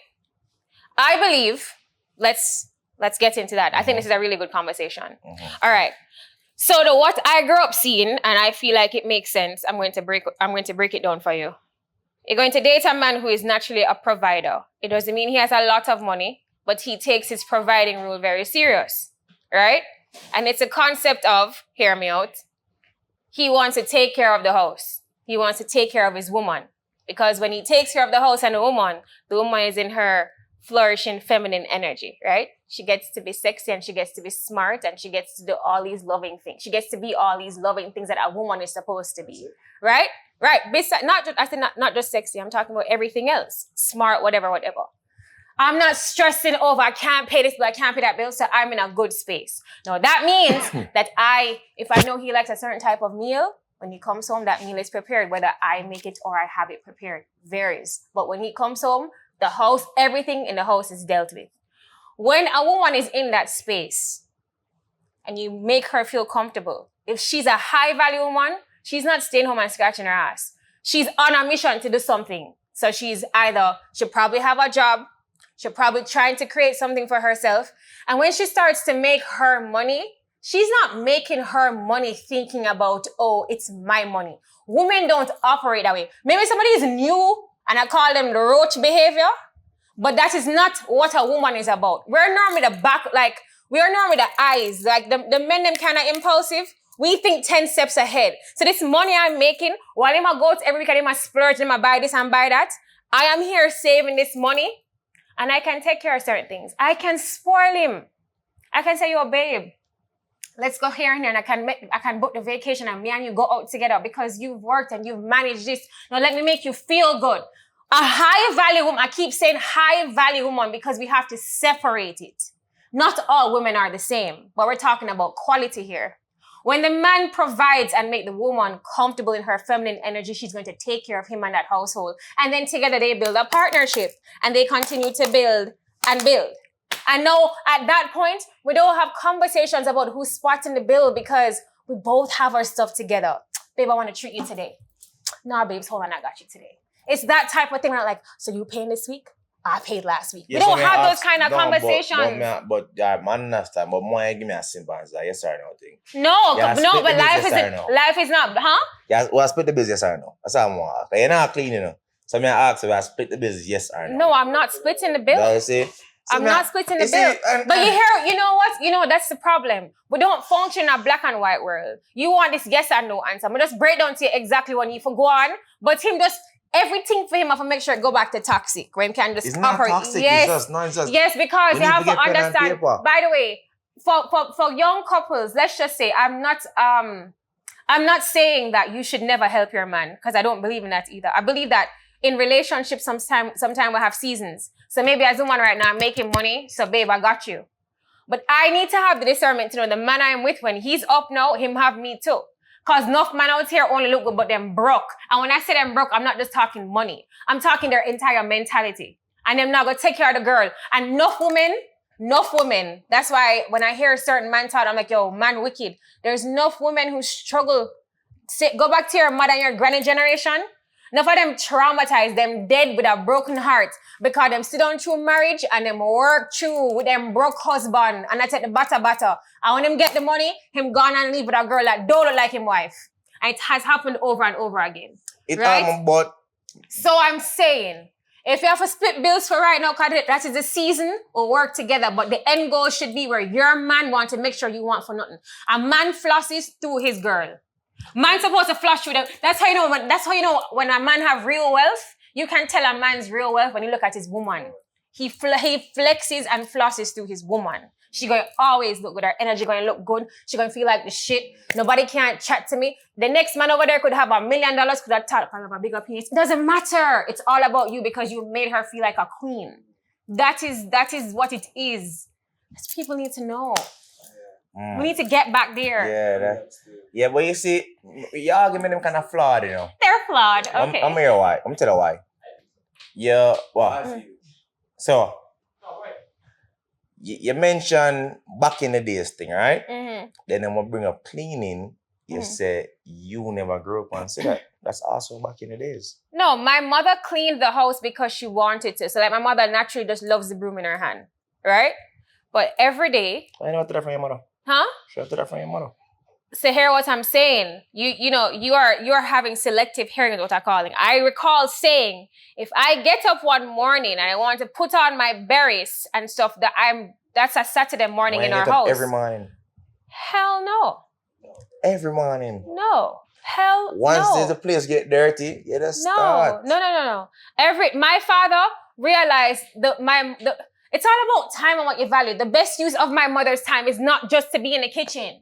I believe, let's get into that. I think this is a really good conversation. All right. So what I grew up seeing, and I feel like it makes sense, I'm going to break it down for you. You're going to date a man who is naturally a provider. It doesn't mean he has a lot of money, but he takes his providing role very serious, right? And it's a concept of, hear me out, he wants to take care of the house. He wants to take care of his woman. Because when he takes care of the house and the woman is in her flourishing feminine energy, right? She gets to be sexy and she gets to be smart and she gets to do all these loving things. She gets to be all these loving things that a woman is supposed to be, right? Right. Besides, not just sexy. I'm talking about everything else. Smart, whatever. I'm not stressing over, I can't pay this bill, I can't pay that bill, so I'm in a good space. No, that means that if I know he likes a certain type of meal, when he comes home, that meal is prepared. Whether I make it or I have it prepared varies. But when he comes home, the house, everything in the house is dealt with. When a woman is in that space and you make her feel comfortable, if she's a high value woman, she's not staying home and scratching her ass. She's on a mission to do something. So she'll probably have a job. She'll probably trying to create something for herself. And when she starts to make her money, she's not making her money thinking about, oh, it's my money. Women don't operate that way. Maybe somebody is new and I call them the roach behavior, but that is not what a woman is about. We're normally we're normally the eyes. Like the men, them kind of impulsive. We think 10 steps ahead. So this money I'm making, while I go out every week and I splurge and I buy this and buy that, I am here saving this money and I can take care of certain things. I can spoil him. I can say, yo, babe, let's go here and there, and I can book the vacation and me and you go out together because you've worked and you've managed this. Now let me make you feel good. A high value woman, I keep saying high value woman because we have to separate it. Not all women are the same, but we're talking about quality here. When the man provides and make the woman comfortable in her feminine energy, she's going to take care of him and that household. And then together they build a partnership and they continue to build and build. And now, at that point, we don't have conversations about who's spotting the bill because we both have our stuff together. Babe, I want to treat you today. Nah, babes, hold on, I got you today. It's that type of thing. We're like, so you paying this week? I paid last week. Yes, we don't have those kind of conversations. But man, understand. But more, give me a simple answer. Yes or no thing. No, but life is not, huh? Yeah, well, I split the business, yes or no? That's how I'm going to You're not clean, you know. So I ask you, I split the business, yes or no? No, I'm not splitting the bill. You see? I'm not splitting the bill. But you hear, you know what? You know, that's the problem. We don't function in a black and white world. You want this yes or no answer. I'm just break down to you exactly what you for go on. But him just, everything for him, I have to make sure it go back to toxic. When can just it's not operate. Toxic, Yes, it's just, yes, because you have to understand. By By the way, for young couples, let's just say, I'm not saying that you should never help your man, because I don't believe in that either. I believe that in relationships, sometime we have seasons. So maybe as a woman right now, I'm making money, so babe, I got you. But I need to have the discernment to know the man I'm with, when he's up now, him have me too. Because enough men out here only look good, but them broke. And when I say them broke, I'm not just talking money. I'm talking their entire mentality. And them not going to take care of the girl. And enough women. That's why when I hear a certain man talk, I'm like, yo, man wicked. There's enough women who struggle. Go back to your mother and your granny generation. Enough of them traumatized, them dead with a broken heart because them sit down through marriage and them work through with them broke husband and I take the butter. And when him get the money, him gone and leave with a girl that don't look like him wife. And it has happened over and over again. Right? So I'm saying, if you have to split bills for right now, because that is the season, we'll work together. But the end goal should be where your man wants to make sure you want for nothing. A man flosses through his girl. Man's supposed to flush with them. That's how you know when a man have real wealth. You can tell a man's real wealth when you look at his woman. He flexes and flosses through his woman. She going to always look good. Her energy going to look good. She going to feel like the shit. Nobody can't chat to me. The next man over there could have $1 million, could have talked about a bigger penis. It doesn't matter. It's all about you because you made her feel like a queen. That is what it is. That's what people need to know. We need to get back there. Yeah, but you see, your argument them kind of flawed, you know. They're flawed. Okay. I'm here why. I'm tell you why. Yeah, well. So, you mentioned back in the days thing, right? Mm-hmm. Then I'm gonna bring up cleaning you said you never grew up and see that. That's awesome back in the days. No, my mother cleaned the house because she wanted to. So like my mother naturally just loves the broom in her hand, right? But every day. Why you never did that from your mother? Huh? Should have did that from your mother. So hear what I'm saying. You know, you are having selective hearing is what I'm calling. I recall saying, if I get up one morning and I want to put on my berries and stuff, that's a Saturday morning in our house. Every morning. Hell no. Every morning. No. Hell Once no. the place get dirty, you just start. No. My father realized it's all about time and what you value. The best use of my mother's time is not just to be in the kitchen.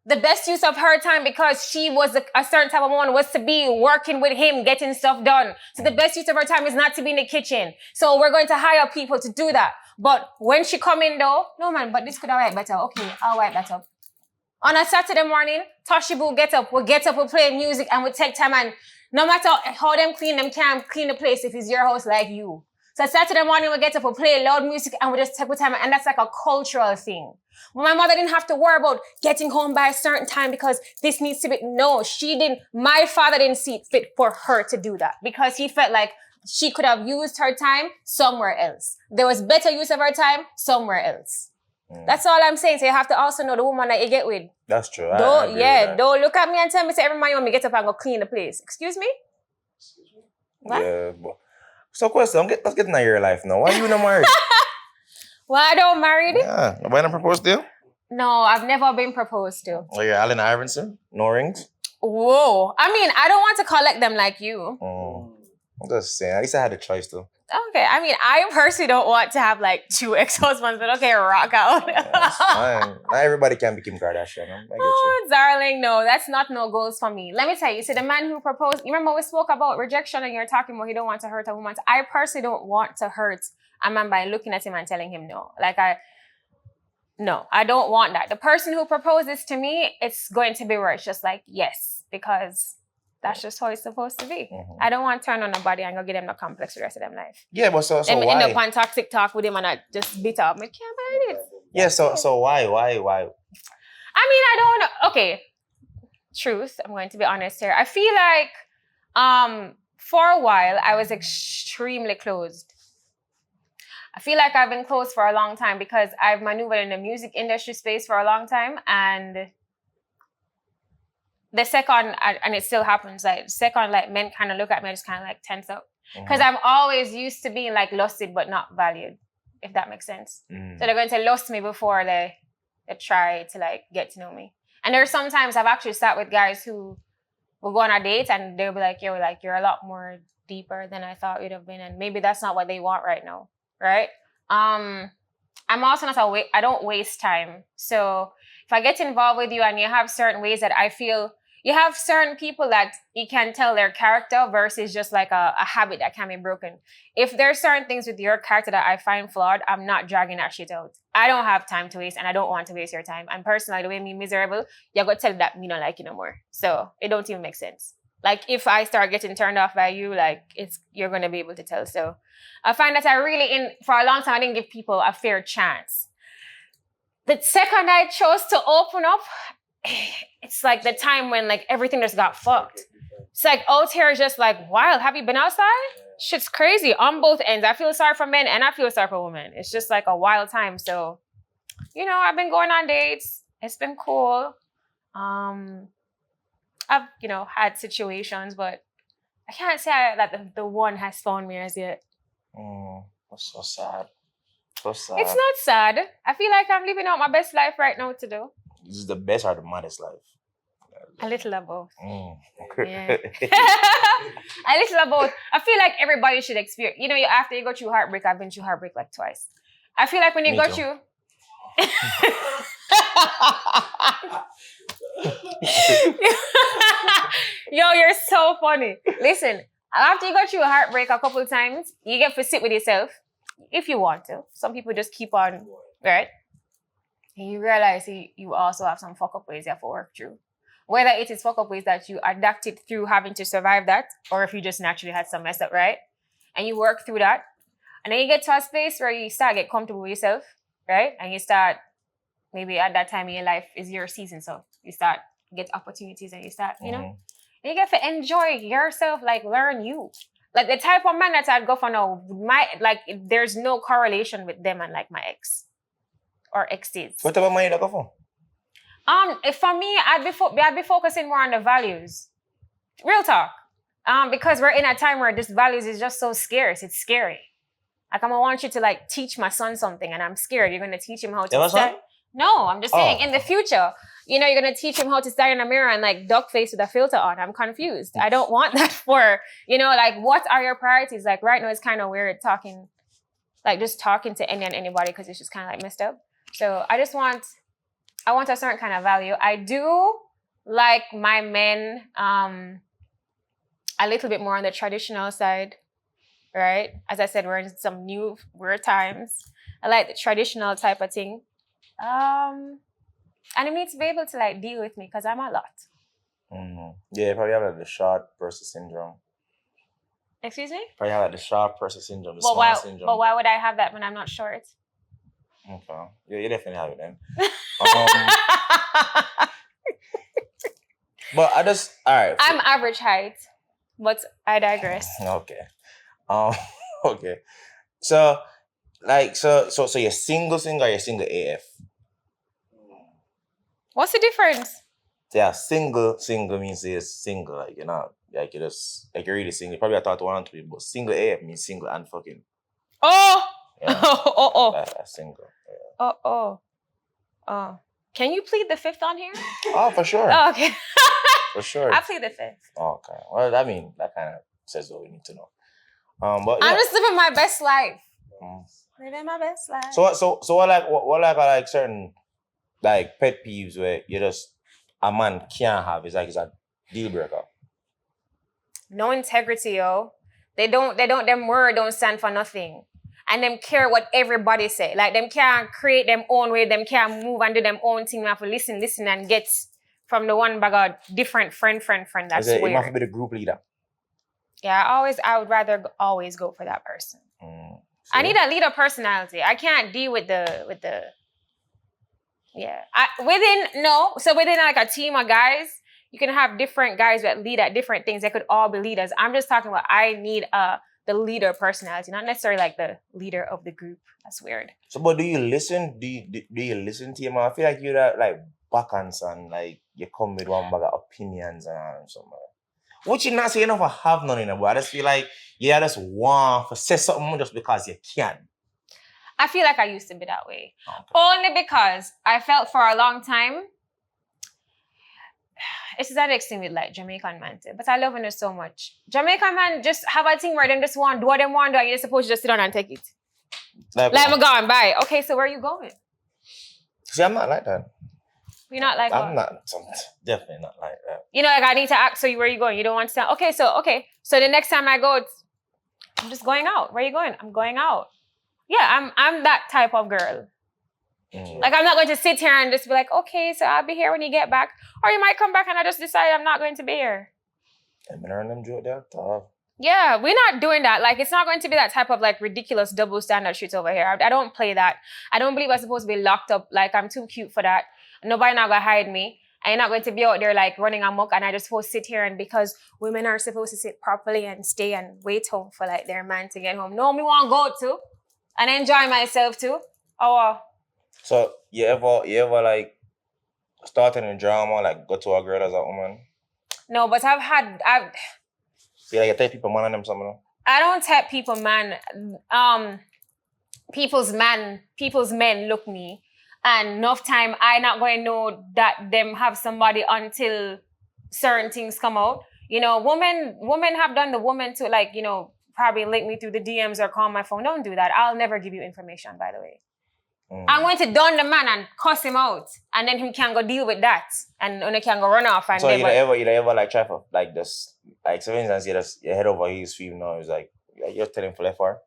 The best use of her time, because she was a certain type of woman, was to be working with him, getting stuff done. So the best use of her time is not to be in the kitchen. So we're going to hire people to do that. But when she come in though, no man, but this could have wipe better. Okay, I'll wipe that up. On a Saturday morning, Tosh will get up, we play music, and we take time, and no matter how them can't clean the place if it's your house like you. So Saturday morning, we get up, we play loud music, and we just take our time, and that's like a cultural thing. But my mother didn't have to worry about getting home by a certain time because this needs to be, no, she didn't. My father didn't see it fit for her to do that because he felt like she could have used her time somewhere else. There was better use of her time somewhere else. That's all I'm saying. So you have to also know the woman that you get with. That's true. Don't look at me and tell me, say every morning you want me to get up and go clean the place. Excuse me? What? Yeah, but... So question, let's get into your life now. Why are you not married? Why I don't married? Yeah. Nobody not proposed to you? No, I've never been proposed to. Oh, you're Allen Iverson? No rings? Whoa. I mean, I don't want to collect them like you. I'm just saying. At least I had a choice too. Okay, I mean, I personally don't want to have like 2 ex-husbands, but okay, rock out. Yeah, that's fine. Not everybody can be Kim Kardashian. I get you. Oh, darling, no, that's not no goals for me. Let me tell you, see, the man who proposed, you remember we spoke about rejection and you're talking about he don't want to hurt a woman. I personally don't want to hurt a man by looking at him and telling him no. No, I don't want that. The person who proposes to me, it's going to be where it's just like, yes, because that's just how it's supposed to be. I don't want to turn on nobody and go give them no complex for the rest of them life. Yeah, but so and why? end up on toxic talk with him and I just beat up. I can't believe it. Yeah, so why? I mean, I don't know. Okay, truth, I'm going to be honest here. I feel like for a while, I was extremely closed. I feel like I've been closed for a long time because I've maneuvered in the music industry space for a long time, and the second, and it still happens, like the second, like men kind of look at me, I just kind of like tense up. Because I'm always used to being like lusted but not valued, if that makes sense. So they're going to lust me before they try to like get to know me. And there's sometimes I've actually sat with guys who will go on a date and they'll be like, yo, like you're a lot more deeper than I thought you'd have been. And maybe that's not what they want right now, right? I'm also not I don't waste time. So if I get involved with you and you have certain ways that I feel, you have certain people that you can tell their character versus just like a habit that can be broken. If there's certain things with your character that I find flawed, I'm not dragging that shit out. I don't have time to waste and I don't want to waste your time. And personally, the way me miserable, you're going to tell that me don't like you no more. So it don't even make sense. Like if I start getting turned off by you, like you're going to be able to tell. So I find that for a long time, I didn't give people a fair chance. The second I chose to open up, it's like the time when like everything just got fucked. It's like out here is just like wild. Have you been outside? Shit's crazy on both ends. I feel sorry for men and I feel sorry for women. It's just like a wild time. So, I've been going on dates. It's been cool. I've, had situations, but I can't say that the one has found me as yet. That's so sad. So sad. It's not sad. I feel like I'm living out my best life right now to do. This is the best or the maddest life? A little of both. Yeah. A little of both. I feel like everybody should experience. After you go through heartbreak, I've been through heartbreak like twice. I feel like when you go through. Yo, you're so funny. Listen, after you go through a heartbreak a couple of times, you get to sit with yourself if you want to. Some people just keep on, right? And you realize you also have some fuck up ways you have to work through. Whether it is fuck up ways that you adapted through having to survive that, or if you just naturally had some mess up, right? And you work through that. And then you get to a space where you start get comfortable with yourself, right? And you start, maybe at that time in your life is your season. So you start get opportunities and you start, you know, you get to enjoy yourself, like learn you. Like the type of man that I'd go for now, there's no correlation with them and like my ex or exes. What type of man you go for? For me, I'd be focusing more on the values. Real talk. Because we're in a time where this values is just so scarce. It's scary. Like I'm gonna want you to like teach my son something, and I'm scared you're gonna teach him how to stand. No, I'm just saying in the future, you know, you're gonna teach him how to stand in a mirror and like duck face with a filter on. I'm confused. I don't want that for, you know, like what are your priorities? Like right now it's kind of weird talking to any and anybody because it's just kind of like messed up. So I want a certain kind of value. I do like my men a little bit more on the traditional side, right? As I said, we're in some new weird times. I like the traditional type of thing. And it needs to be able to like deal with me because I'm a lot. Yeah, probably have like the short person syndrome. Excuse me? Probably have like the short person syndrome, the small syndrome. But why would I have that when I'm not short? Okay. Yeah, you definitely have it then. But I just, all right. I'm average height, but I digress. Okay. Okay. So, like, so you're single or you're single AF? What's the difference? Yeah, single means you're single, like you're not, like you're just, like you're really single. You probably thought one and two, but single AF means single and fucking. Oh! Yeah. That's single. Yeah. Oh. Can you plead the fifth on here? Oh, for sure. Oh, okay. For sure. I plead the fifth. Okay. Well, I mean, that kind of says what we need to know. But yeah. I'm just living my best life. Living my best life. So what like certain like pet peeves where you just a man can't have is a deal breaker. No integrity, yo. Them word don't stand for nothing. And them care what everybody say. Like them can't create them own way, them can't move and do them own thing. We have to listen and get from the one bag of different friend. That's weird. You have to be the group leader. Yeah, I would rather always go for that person. I need a leader personality. I can't deal with the yeah. Within like a team of guys, you can have different guys that lead at different things. They could all be leaders. I'm just talking about I need the leader personality, not necessarily like the leader of the group. That's weird. So, but do you listen? Do you listen to him? I feel like you're that like backhands and like you come with one bag of opinions and something. Which you not say enough to have none in it, but I just feel like you just want to say something just because you can. I feel like I used to be that way. Okay. Only because I felt for a long time. It's that extreme with like Jamaican man too, but I love it so much. Jamaican man just have a thing where them just want do what them want do and you're supposed to just sit down and take it. Like I'm going bye. Okay, so where are you going? See, I'm not like that. You're not like I'm what? Definitely not like that. You know, like I need to ask, so where are you going? You don't want to say, okay. So the next time I go, I'm just going out. Where are you going? I'm going out. Yeah, I'm that type of girl. Like I'm not going to sit here and just be like, okay, so I'll be here when you get back. Or you might come back and I just decide I'm not going to be here. I'm gonna them joke there, tough. Yeah, we're not doing that. Like, it's not going to be that type of like ridiculous double standard shit over here. I don't play that. I don't believe I'm supposed to be locked up. Like, I'm too cute for that. Nobody not gonna hide me. I'm not going to be out there like running amok and I just supposed to sit here and because women are supposed to sit properly and stay and wait home for like their man to get home. No, me want to go too and enjoy myself too. Oh. So you ever like starting a drama, like go to a girl as a woman? No, but I've feel like you tell people man on them something. I don't tell people man. People's men look me. And enough time I not going to know that them have somebody until certain things come out. You know, women have done the woman to like, you know, probably link me through the DMs or call my phone. Don't do that. I'll never give you information, by the way. I'm going to don the man and cuss him out. And then he can go deal with that. And he can go run off. And so you ever like try for like this, like so for instance, you head over his feet now, it's like you're telling for left for?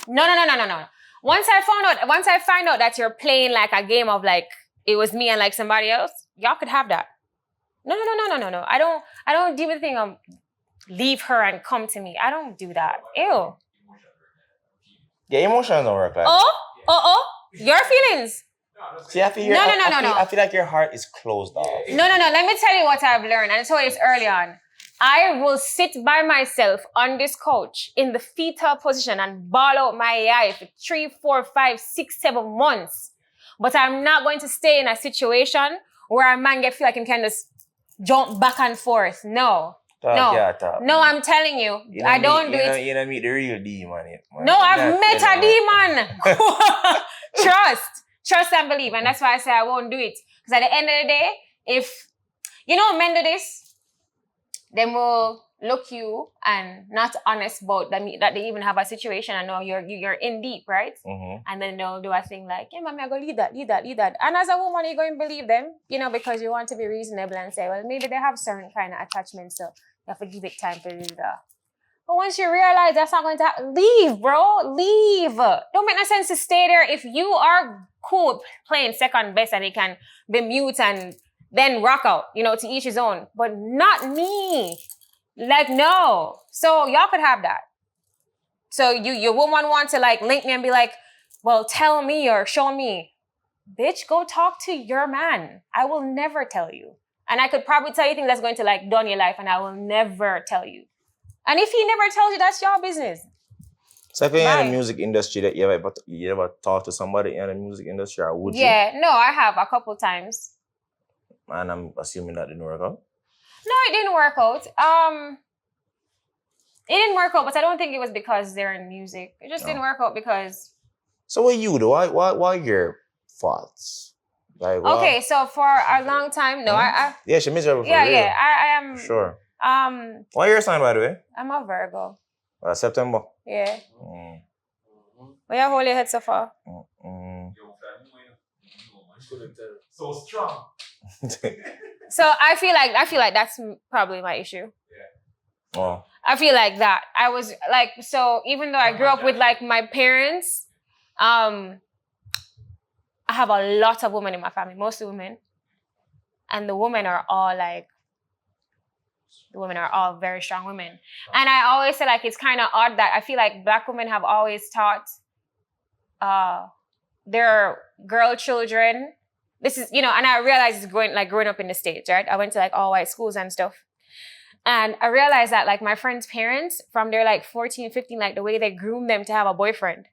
No. Once I find out that you're playing like a game of like it was me and like somebody else, y'all could have that. No. I don't do the thing of leave her and come to me. I don't do that. Ew. Yeah, emotions don't work like Your feelings. See, I feel No. I feel like your heart is closed off. No. Let me tell you what I've learned, and I told you this early on. I will sit by myself on this couch in the fetal position and bawl out my eye for 3, 4, 5, 6, 7 months. But I'm not going to stay in a situation where a man feel like he can just jump back and forth. No. No, I'm telling you, I don't do it. You don't meet the real demon yet, man. No, I've met a demon. Trust and believe. And that's why I say I won't do it. Because at the end of the day, if, men do this, they will look you and not honest about that they even have a situation and know you're in deep, right? Mm-hmm. And then they'll do a thing like, yeah, mommy, I go leave that. And as a woman, you're going to believe them, because you want to be reasonable and say, well, maybe they have certain kind of attachments, so you have to give it time to do that. But once you realize that's not going to happen, leave, bro. Leave. Don't make no sense to stay there. If you are cool playing second best and he can be mute and then rock out, to each his own. But not me. Like, no. So y'all could have that. So your woman wants to link me and be like, well, tell me or show me. Bitch, go talk to your man. I will never tell you. And I could probably tell you things that's going to done your life and I will never tell you. And if he never tells you, that's your business. So if you're in the music industry, that you ever talk to somebody in the music industry, or would you? Yeah, no, I have a couple times. And I'm assuming that didn't work out? No, it didn't work out. It didn't work out, but I don't think it was because they're in music. It just didn't work out because... So what you do? Why your faults? Okay, so for a long time, no, I yeah, she's miserable for real. Yeah, I am... Sure. What your sign, by the way? I'm a Virgo. September? Yeah. Where you hold your head so far? So strong. So I feel like that's probably my issue. Yeah. Oh. I feel like that. I was so even though I grew up with my parents, I have a lot of women in my family, mostly women. And the women are all very strong women. And I always say it's kind of odd that I feel like Black women have always taught their girl children. This is, and I realized it's growing up in the States, right? I went to all white schools and stuff. And I realized that my friends' parents, from their 14, 15, the way they groom them to have a boyfriend.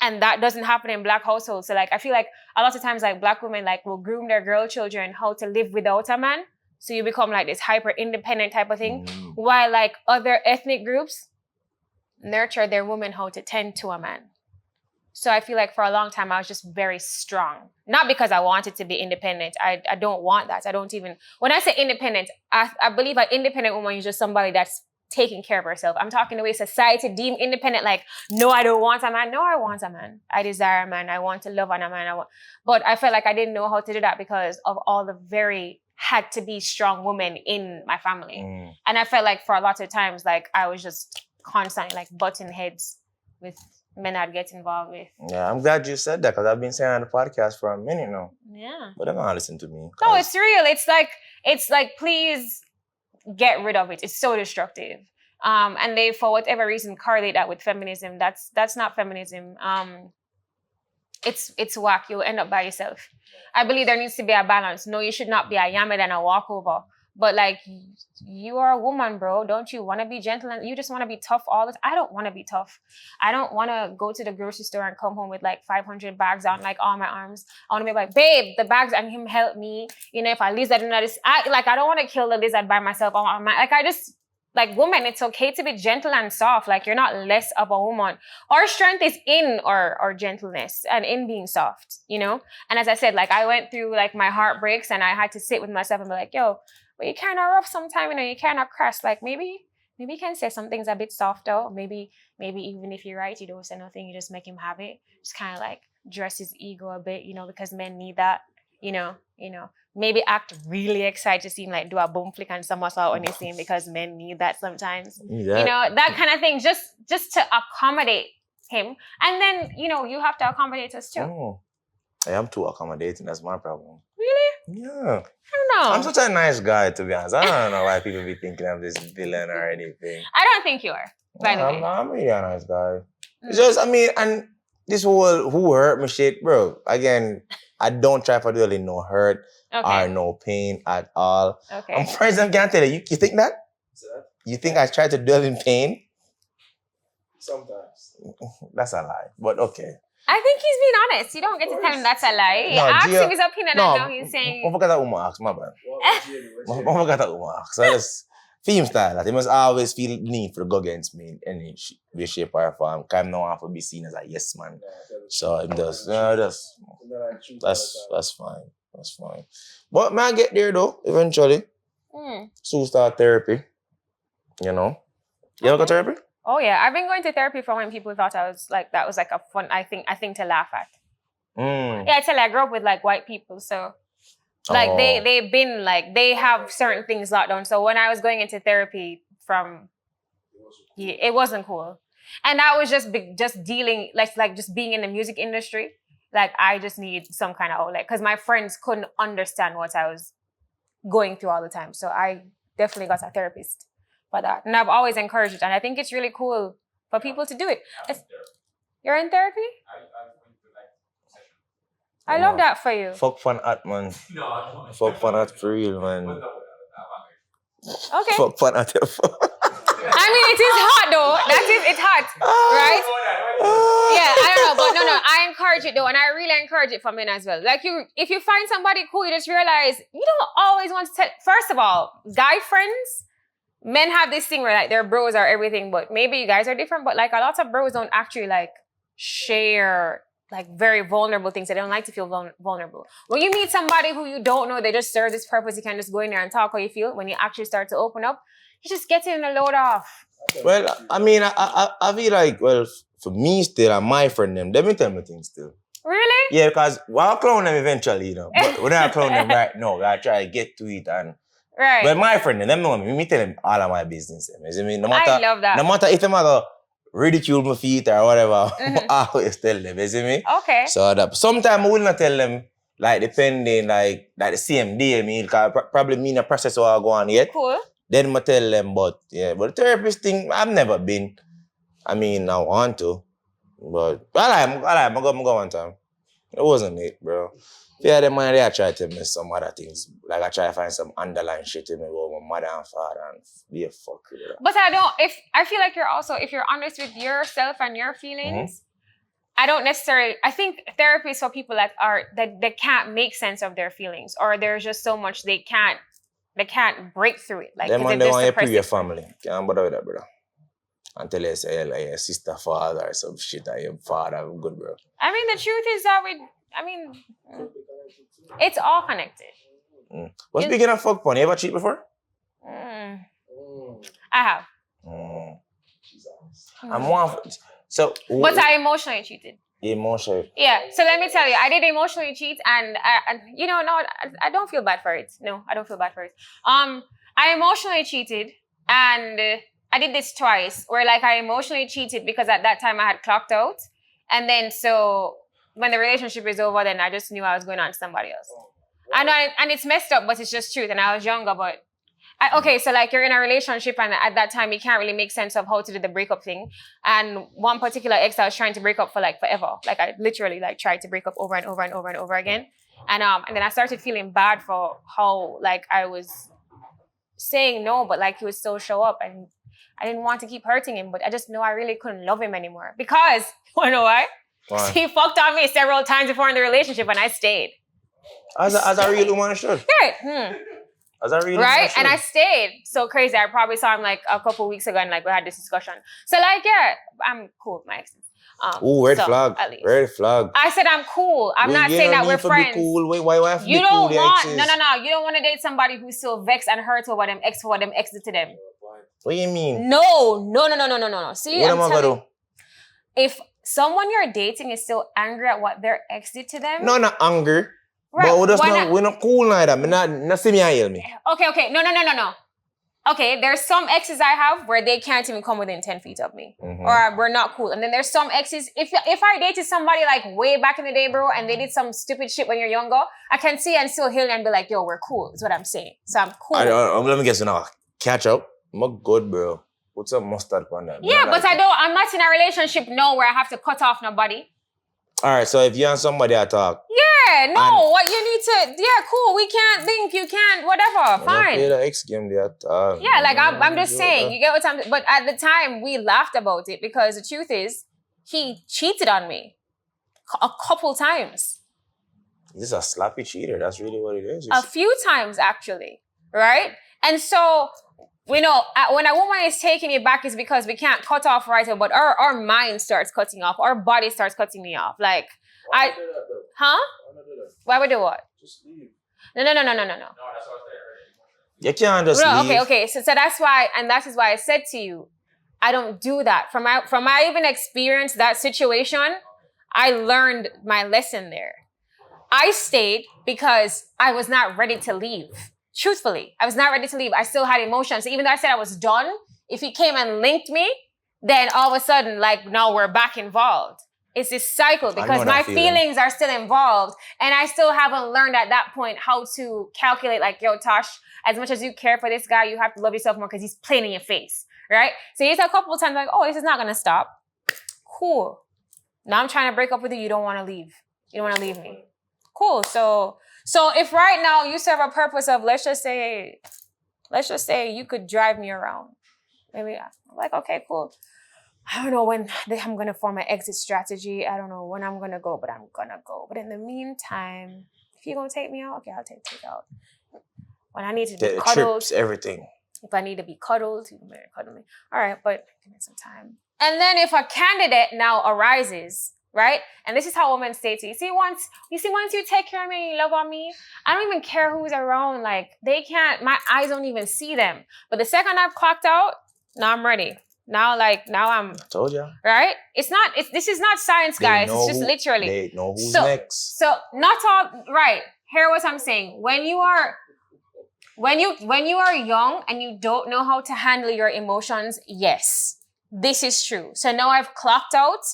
And that doesn't happen in Black households. So I feel like a lot of times Black women will groom their girl children how to live without a man. So you become this hyper independent type of thing. While other ethnic groups nurture their women how to tend to a man. So I feel for a long time I was just very strong. Not because I wanted to be independent. I don't want that. I don't even... When I say independent, I believe an independent woman is just somebody that's taking care of herself. I'm talking the way society deem independent, no, I don't want a man. No, I want a man. I desire a man. I want to love on a man. But I felt I didn't know how to do that because of all the very had to be strong women in my family. And I felt for a lot of times, I was just constantly butting heads with men I'd get involved with. Yeah, I'm glad you said that because I've been saying on the podcast for a minute now. Yeah. But they're not listening to me. No, it's real. It's please get rid of it. It's so destructive. And they, for whatever reason, correlate that with feminism. That's not feminism. It's whack. You'll end up by yourself. I believe there needs to be a balance. No, you should not be a yammer and a walkover. But you are a woman, bro. Don't you want to be gentle? And you just want to be tough all the time? I don't want to be tough. I don't want to go to the grocery store and come home with 500 bags on all my arms. I want to be babe, the bags and him help me. If I lizard and I don't want to kill the lizard by myself. Woman, it's okay to be gentle and soft. You're not less of a woman. Our strength is in our gentleness and in being soft, And as I said, I went through my heartbreaks and I had to sit with myself and be yo, but you kind of rough sometimes, you kind of crass. Maybe you can say some things a bit softer. Maybe even if you're right, you don't say nothing, you just make him have it. Just kind of dress his ego a bit, because men need that, Maybe act really excited to see him do a boom flick and somersault when you see him because men need that sometimes. That kind of thing, just to accommodate him. And then, you have to accommodate us too. Oh. I am too accommodating, that's my problem. Really? Yeah. I don't know. I'm such a nice guy, to be honest. I don't know why people be thinking I'm this villain or anything. I don't think you are, by the way. I'm really a nice guy. It's just, and this whole who hurt me shit, bro. Again, I don't try for really no hurt or no pain at all. Okay. I'm friends, I can't tell you. You think that? You think I try to dwell in pain? Sometimes. That's a lie, but okay. I think he's being honest. You don't get to tell him that's a lie. You ask him his opinion and now he's saying... I forgot that woman asked, my bad. I forgot that woman asked. So just film style that. He must always feel the need for to go against me in any way, shape, or form. Because I don't want to be seen as a yes man. So it does. That's fine. That's fine. But man, I get there though, eventually. So start therapy. You know? You ever go to therapy? Oh yeah, I've been going to therapy for when people thought I was like, that was like a fun, I think to laugh at. Yeah, I tell you, I grew up with like white people, so like they've been like, they have certain things locked down. So when I was going into therapy it wasn't cool. And I was just dealing, like just being in the music industry. Like I just need some kind of outlet because my friends couldn't understand what I was going through all the time. So I definitely got a therapist for that. And I've always encouraged it. And I think it's really cool for people to do it. You're in therapy? I love that for you. Fuck fun at, man. Fuck fun at for real, man. Okay. Fuck fun at. I mean, it is hot though. It's hot, right? Yeah, I don't know, but no, I encourage it though, and I really encourage it for men as well. Like if you find somebody cool, you just realize you don't always want to tell. First of all, guy friends, men have this thing where like their bros are everything, but maybe you guys are different. But like a lot of bros don't actually like share like very vulnerable things. They don't like to feel vulnerable. When you meet somebody who you don't know, they just serve this purpose. You can just go in there and talk how you feel. When you actually start to open up, you just get in and load off. Well, I mean, I feel like, well, for me still, and my friend them, they tell me things still. Really? Yeah, because I'll clone them eventually, you know. But when I clone them right now, I try to get to it and... Right. But my friend, them know me tell them all of my business. You see me? No matter, I love that. No matter if them go ridicule my feet or whatever, I always tell them, you see me? Okay. So that sometimes I will not tell them, like depending, like the same day, because probably me in the process what I go on yet. Cool. Then I tell them, but the therapist thing, I've never been. I mean, I want to, but I go one time. It wasn't it, bro. Yeah, the man, I try to tell me some other things. Like I try to find some underlying shit in me about my mother and father and be a fuck with that. But I feel like if you're honest with yourself and your feelings, I think therapy is for people that can't make sense of their feelings, or there's just so much they can't break through it. Like them man, they want to prove your family. Can't bother with that, brother. Until they say like your sister, father, or some shit, or your father, I'm good, bro. I mean, the truth is that it's all connected. But speaking of fuck fun, you ever cheat before? I have. I'm one. So. But I emotionally cheated. Emotionally. Yeah. So let me tell you, I did emotionally cheat, and I don't feel bad for it. No, I don't feel bad for it. I emotionally cheated, and I did this twice, where like I emotionally cheated because at that time I had clocked out, and then so when the relationship is over, then I just knew I was going on to somebody else. And it's messed up, but it's just truth. And I was younger, but so like you're in a relationship, and at that time you can't really make sense of how to do the breakup thing. And one particular ex I was trying to break up for like forever. Like I literally like tried to break up over and over and over and over again. And then I started feeling bad for how like I was saying no, but like he would still show up, and I didn't want to keep hurting him, but I just know I really couldn't love him anymore because you know why? Why? He fucked on me several times before in the relationship, and I stayed. As a real woman should. Yeah. As a real woman right? should. And I stayed. So crazy. I probably saw him like a couple weeks ago, and like we had this discussion. So like, yeah, I'm cool with my exes. Red flag. Red flag. I said I'm cool. I'm not saying that we're friends. Be cool. Why have to you be don't cool? Want no. You don't want to date somebody who's still vexed and hurt over them ex for what them ex did to them. What do you mean? No. See, what am I gonna do? If someone you're dating is still angry at what their ex did to them. No, not anger. Right. But we're not cool neither. Not see me and hear me. Okay. No. Okay, there's some exes I have where they can't even come within 10 feet of me. Or we're not cool. And then there's some exes, if I dated somebody like way back in the day, bro, and they did some stupid shit when you're younger, I can see and still heal and be like, yo, we're cool, is what I'm saying. So I'm cool. Let me guess now. Catch up. I'm good, bro. Put some mustard on that. Yeah, but I'm not in a relationship now where I have to cut off nobody. All right, so if you and somebody I talk, Yeah, no, what you need to, yeah, cool, we can't think, you can't, whatever, play fine. the X game there. Yeah, like I'm just saying, you get what I'm, but at the time we laughed about it because the truth is, he cheated on me a couple times. This is a slappy cheater. That's really what it is. A few times, actually, right? And so, when a woman is taking it back, is because we can't cut off right away, but our mind starts cutting off, our body starts cutting me off. Like, Why do that, though? huh? Why not do that? Why would do what? Just leave. No. No, that's what I was saying. You can't just leave. Okay. So that's why, and that is why I said to you, I don't do that. From my even experience that situation, I learned my lesson there. I stayed because I was not ready to leave. Truthfully, I was not ready to leave. I still had emotions. Even though I said I was done, if he came and linked me, then all of a sudden, like, now we're back involved. It's this cycle because my feelings are still involved. And I still haven't learned at that point how to calculate, like, yo, Tosh, as much as you care for this guy, you have to love yourself more because he's playing in your face, right? So it's a couple of times like, oh, this is not going to stop. Cool. Now I'm trying to break up with you. You don't want to leave. You don't want to leave me. Cool. So if right now you serve a purpose of, let's just say you could drive me around. Maybe I'm like, okay, cool. I don't know when I'm going to form an exit strategy. I don't know when I'm going to go, but I'm going to go. But in the meantime, if you're going to take me out, okay, I'll take out. When I need to be cuddled. Trips, everything. If I need to be cuddled, you can cuddle me. All right, but give me some time. And then if a candidate now arises, right? And this is how women say to you. Once you take care of me and you love on me, I don't even care who's around. Like, they can't, my eyes don't even see them. But the second I've clocked out, now I'm ready. Now I'm... I told you. Right? This is not science, guys. It's just literally. They know who's next. So, not all... Right. Hear what I'm saying. When you are young and you don't know how to handle your emotions, yes, this is true. So now I've clocked out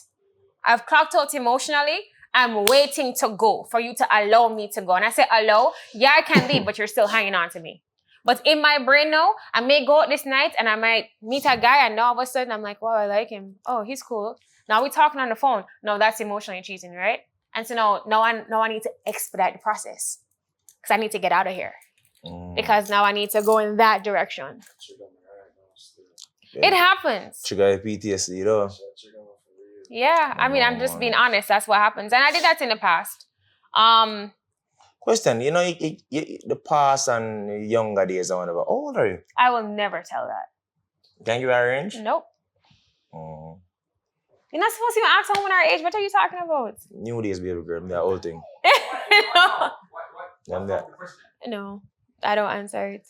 emotionally. I'm waiting to go for you to allow me to go. And I say allow, yeah, I can leave, but you're still hanging on to me. But in my brain now, I may go out this night and I might meet a guy and now all of a sudden I'm like, wow, I like him. Oh, he's cool. Now we're talking on the phone. No, that's emotionally cheating, right? And so now I need to expedite the process because I need to get out of here. Because now I need to go in that direction. It happens. You got PTSD, though. Yeah, I mean, I'm just being honest. That's what happens. And I did that in the past. Question, the past and the younger days or whatever, how old are you? I will never tell that. Can you give a range? Nope. You're not supposed to even ask someone our age. What are you talking about? New days, baby girl. That whole thing. No, I don't answer it.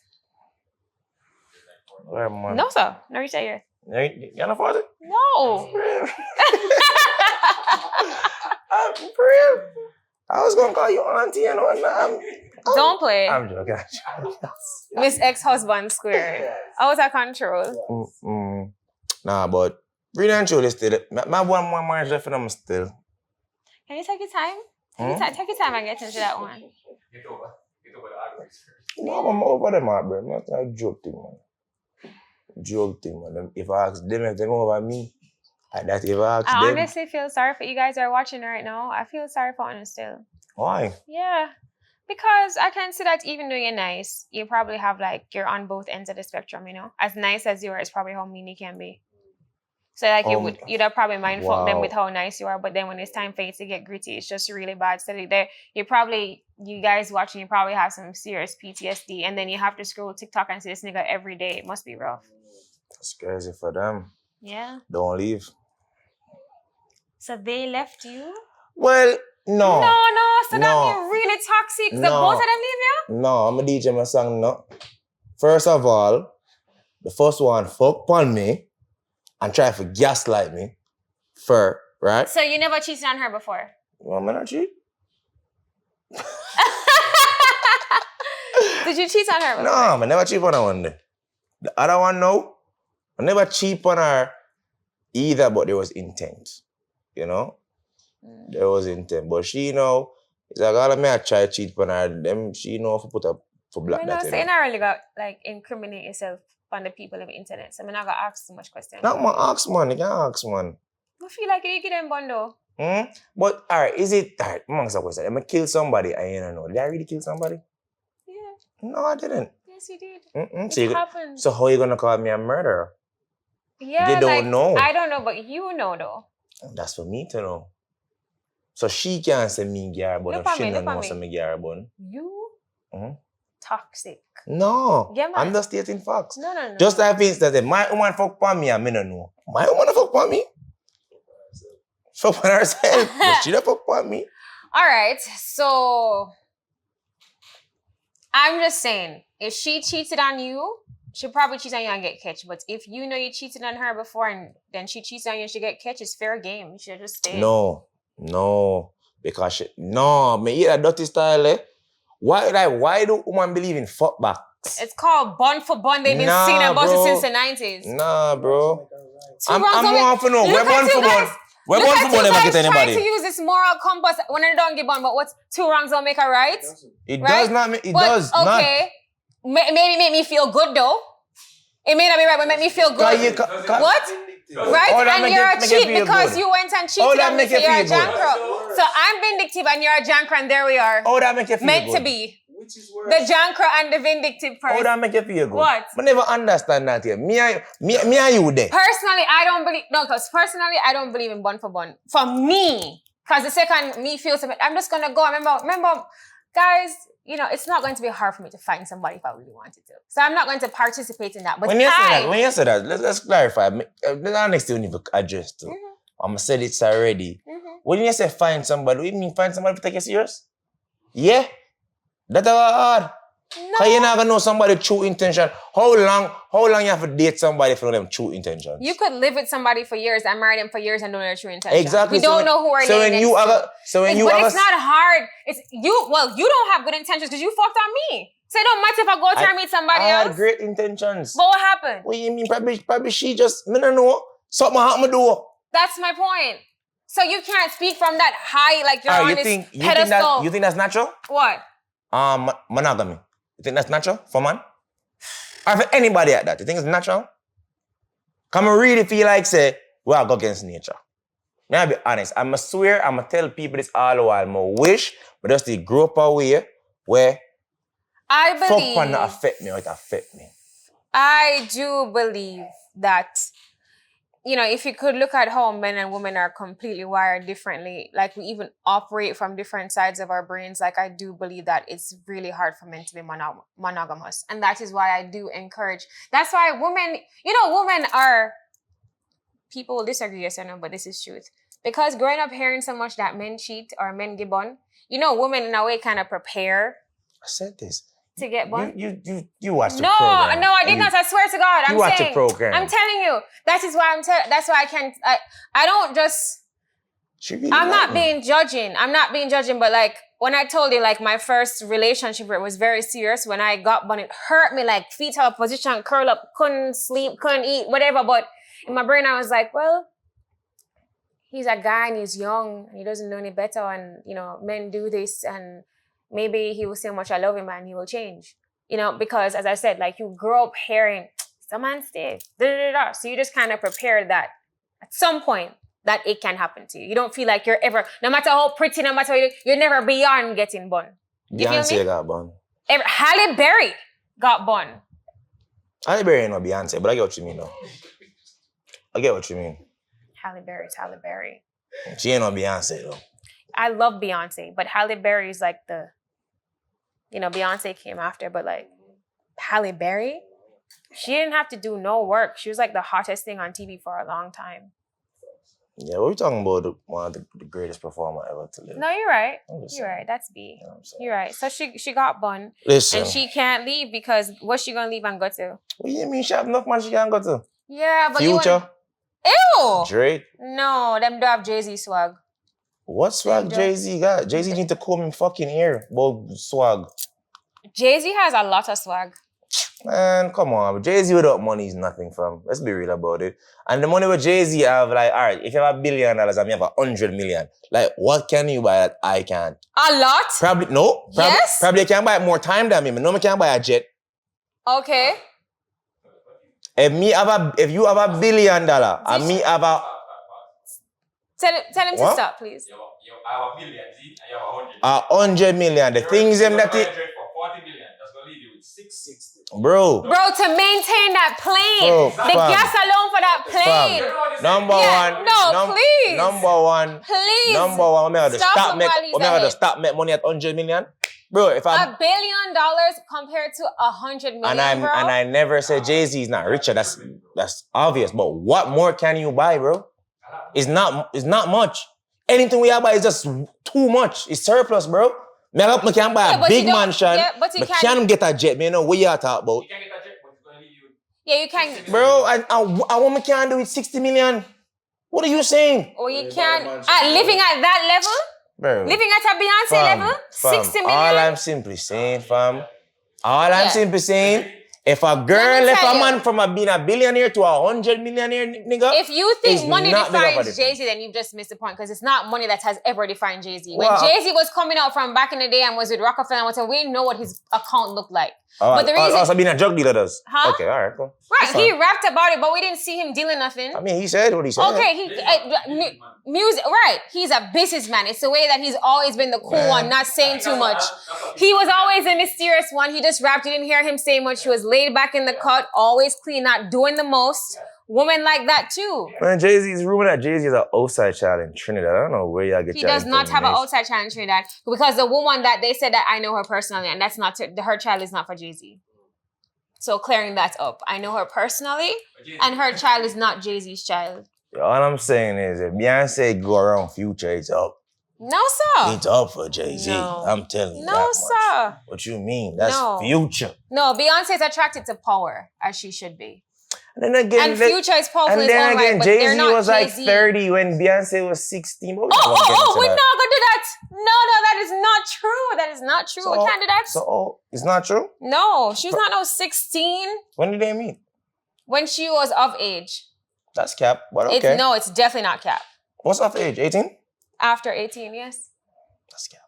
Where, man? No, sir. No, you say yes. You can't afford it? No. For real? I was going to call you auntie and whatnot. Don't play. I'm joking. Miss Ex-Husband Square. Out of control. Nah, but really and truly still, my one more marriage left for them still. Can you take your time? Take your time and get into that one. Get over the arguments first. No, I'm over them, bro. That's a joke thing, man. Joke thing, man. If I ask them, if they over me, that if I ask them. I honestly feel sorry for you guys who are watching right now. I feel sorry for Honor still. Why? Yeah. Because I can see that even though you're nice, you probably have like, you're on both ends of the spectrum, you know? As nice as you are is probably how mean you can be. So like you'd have probably mindful them with how nice you are, but then when it's time for you to get gritty, it's just really bad. So there, you guys watching, you probably have some serious PTSD, and then you have to scroll TikTok and see this nigga every day. It must be rough. That's crazy for them. Yeah. Don't leave. So they left you? Well, no. So that means really toxic. So both of them leave you? No, I'm a DJ my song, no. First of all, the first one fuck on me and try to gaslight me. Right? So you never cheated on her before? Well, I'm not cheat. Did you cheat on her before? No, I never cheat on her one day. The other one, no. I never cheat on her either, but there was intent. You know? There was intent. But she, it's like all of me I try to cheat on her, them she if I put up for black that. So you not really got like incriminate yourself on the people of the internet. So I'm not gonna ask too much questions. Not my ask man, you can't ask man. I feel like you give them bundle. But alright, is it alright? I'm gonna question. I'm kill somebody. I don't know. Did I really kill somebody? Yeah. No, I didn't. Yes, you did. So, It happened. so how you gonna call me a murderer? Yeah, They don't know. I don't know, but you know though. That's for me to know. So she can't say me Garbon Look if at she me, don't look at know me. say me Garbon. You Mhm. toxic. No. Yeah, man. I'm just stating facts. No. Just like instance that my woman fuck for me and me don't know. My woman fuck for me. Fuck for herself. But she don't fuck for me. All right, so I'm just saying, if she cheated on you, she'll probably cheat on you and get catch. But if you know you cheated on her before and then she cheats on you and she get catch, it's fair game. You should just stay. No. Because she, no, me eat that dirty style, eh? Why do women believe in fuck backs? It's called bun for bun. They've been singing about it since the 90s. Nah, bro. I'm wrongs don't more for no. Look We're at bun you for bun. guys. We're Look bun at for bun you never guys get trying anybody. to use this moral compass when I don't give bun, but what's two wrongs don't make a right? It Right? does not. It But, does not. okay. Maybe make me feel good though. It may not be right, but make me feel good. What? Right? Oh, that And make you're it- a make it cheat feel because good. you went and Oh, cheated that on me, make so it you're a feel good. jankro. So I'm vindictive and you're a jankro, and there we are. Oh, that make you feel Meant good. to be. Which is worse? The jankro and the vindictive person. Oh, that make you feel good. What? I never understand that here. Me and you there. Personally, I don't believe, no, because personally, I don't believe in bun for bun. For me, because the second me feels something, I'm just going to go. Remember, guys, you know, it's not going to be hard for me to find somebody if I really wanted to. So I'm not going to participate in that. But When you say that, let's clarify. The next thing you need to address too. I'm going to say this already. When you say find somebody, what do you mean find somebody to take you serious? Yeah? That's hard. No. Because you're not going to know somebody's true intention. How long you have to date somebody for them true intentions? You could live with somebody for years and marry them for years and know their true intention. Exactly. We don't know who are so when you have a, But it's not hard. It's you. Well, you don't have good intentions because you fucked on me. So it don't matter if I go to meet somebody I else. had great intentions. But what happened? What do you mean? Probably she just, I don't know. Something happened to her. That's my point. So you can't speak from that high, like you're on this pedestal. You think that's natural? What? Monogamy. You think that's natural for man? Or for anybody like that? You think it's natural? Come and really feel like say, well, I go against nature. May I be honest? I'm going to swear, I'm going to tell people this all the while. I wish, but just to grow up a way where I believe. fuck not affect me or it affect me. I do believe that, you know, if you could look at how men and women are completely wired differently, like we even operate from different sides of our brains, like I do believe that it's really hard for men to be monogamous. And that is why I do encourage. That's why women, you know, women are, people will disagree, yes or no, but this is truth. Because growing up hearing so much that men cheat or men give bun, you know, women in a way kind of prepare. I said this. To get bun? You watched the program. No, I did not. I swear to God. You watched the program. I'm telling you. That is why that's why I can't. I don't just. I'm not being judging. I'm not being judging. But like when I told you, like my first relationship where it was very serious. When I got bun, it hurt me. Like fetal position, curl up, couldn't sleep, couldn't eat, whatever. But in my brain, I was like, well, he's a guy and he's young and he doesn't know any better. And you know, men do this and. Maybe he will say how much I love him and he will change. You know, because as I said, like you grow up hearing, some man stay, So you just kind of prepare that at some point that it can happen to you. You don't feel like you're ever, no matter how pretty, no matter what you're never beyond getting bun. You Beyonce feel me? got bun. Halle Berry got bun. Halle Berry ain't no Beyonce, but I get what you mean though. I get what you mean. Halle Berry's Halle Berry. She ain't no Beyonce though. I love Beyonce, but Halle Berry's like the, you know, Beyonce came after, but like Halle Berry, she didn't have to do no work. She was like the hottest thing on TV for a long time. Yeah, we're talking about one of the greatest performer ever to live. No, you're right. I'm just You're saying. right. That's B. You know what I'm saying? You're right. So she got bun. Listen. And she can't leave because what's she gonna leave and go to? What do you mean she have enough man she can go to? Yeah, but Future? Ew! Drake? No, them do have Jay-Z swag. What swag Jay-Z got? Jay-Z need to comb him fucking ear about swag. Jay-Z has a lot of swag. Man, come on. Jay-Z without money is nothing, fam. Let's be real about it. And the money with Jay-Z have, like, all right, if you have $1 billion and you have 100 million, like, what can you buy that I can't? A lot? Probably, no. Yes? Probably you can buy more time than me. No, I can't buy a jet. Okay. If you have $1 billion and me have a... Tell him to What? stop, please. You have a million, see? And you have 100. 100 million. The things them that it. 100 for 40 million. That's gonna leave you with 660. Bro. Bro, to maintain that plane. Bro, the fam. gas alone for that plane. Number Yeah, one. no, please. Number one. Please. Number one. We have to Stop stop him make. while he's We have to ahead. stop make money at 100 million. Bro, if I'm $1 billion compared to 100 million, bro. and I never said Jay-Z is not richer. That's obvious. But what more can you buy, bro? It's not much. Anything we have buy is just too much. It's surplus, bro. Me can buy Yeah, a but big you don't- mansion. yeah, but you Me can't- can get a jet. Me know what you are talking about. You can get a jet, but it's gonna leave you. Yeah, you can. Bro, I want me can do with 60 million. What are you saying? Or you Yeah, can. but Living at that level? Bro. Living at a Beyonce level? 60 million? All I'm simply saying, fam. All I'm Yeah. simply saying, if a girl Let me left tell a you. man from being a billionaire to a 100 millionaire, nigga. If you think It's money not big of a defines difference. Jay-Z, then you've just missed the point because it's not money that has ever defined Jay-Z. When Wow. Jay-Z was coming out from back in the day and was with Rockefeller and whatever, we know what his account looked like. But the reason... Also being a drug dealer does. Huh? Okay, all right, cool. Right, That's he fine. rapped about it, but we didn't see him dealing nothing. I mean, he said what he said. Okay, music, right. He's a businessman. It's the way that he's always been the cool one, not saying too much. He was always the mysterious one. He just rapped. You didn't hear him say much. He was laid back in the cut, always clean, not doing the most. Women like that too. Man, Jay-Z's rumor that Jay-Z is an outside child in Trinidad. I don't know where y'all get He your does not have an information. outside child in Trinidad because the woman that they said that I know her personally, and that's not her child is not for Jay-Z. So clearing that up. I know her personally, and her child is not Jay-Z's child. All I'm saying is if Beyonce go around Future, it's up. No, sir. It's up for Jay-Z. No. I'm telling you No, that much. sir. What you mean? That's No. Future. No, Beyonce's attracted to power, as she should be. And then again, And Future is powerful and in his then own again, right, but they're Jay-Z not was like Jay-Z. 30 when Beyonce was 16. What we Oh, gonna get into we're that? not gonna do that. No, that is not true. That is not true. We can't do that. It's not true? No, she's not no 16 When did they meet? when she was of age. That's cap, but okay. It's definitely not cap. What's off age? 18? After 18, yes. That's cap.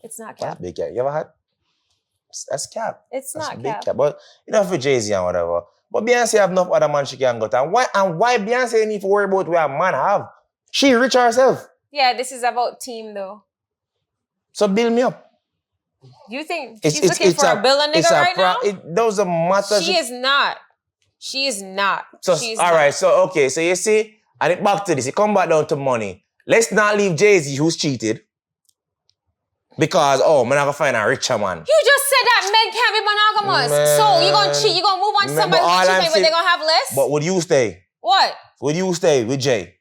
It's not That's cap. big cap. You ever had? That's cap. It's That's not big cap. cap. But you know, for Jay-Z and whatever. But Beyonce have enough other man she can go to. And why Beyonce need to worry about what a man have? She rich herself. Yeah, this is about team though. So build me up. You think she's looking for a billion nigga right now? It doesn't matter. She is not. She is not. So She's all not. right. So okay. So you see, and it back to this. It come back down to money. Let's not leave Jay-Z who's cheated. Because I'm not gonna find a richer man. You just said that men can't be monogamous. So you're gonna cheat, you're gonna move on to Man, somebody but who's all I'm cheating, but they're saying- gonna have less? But would you stay? What? Would you stay with Jay?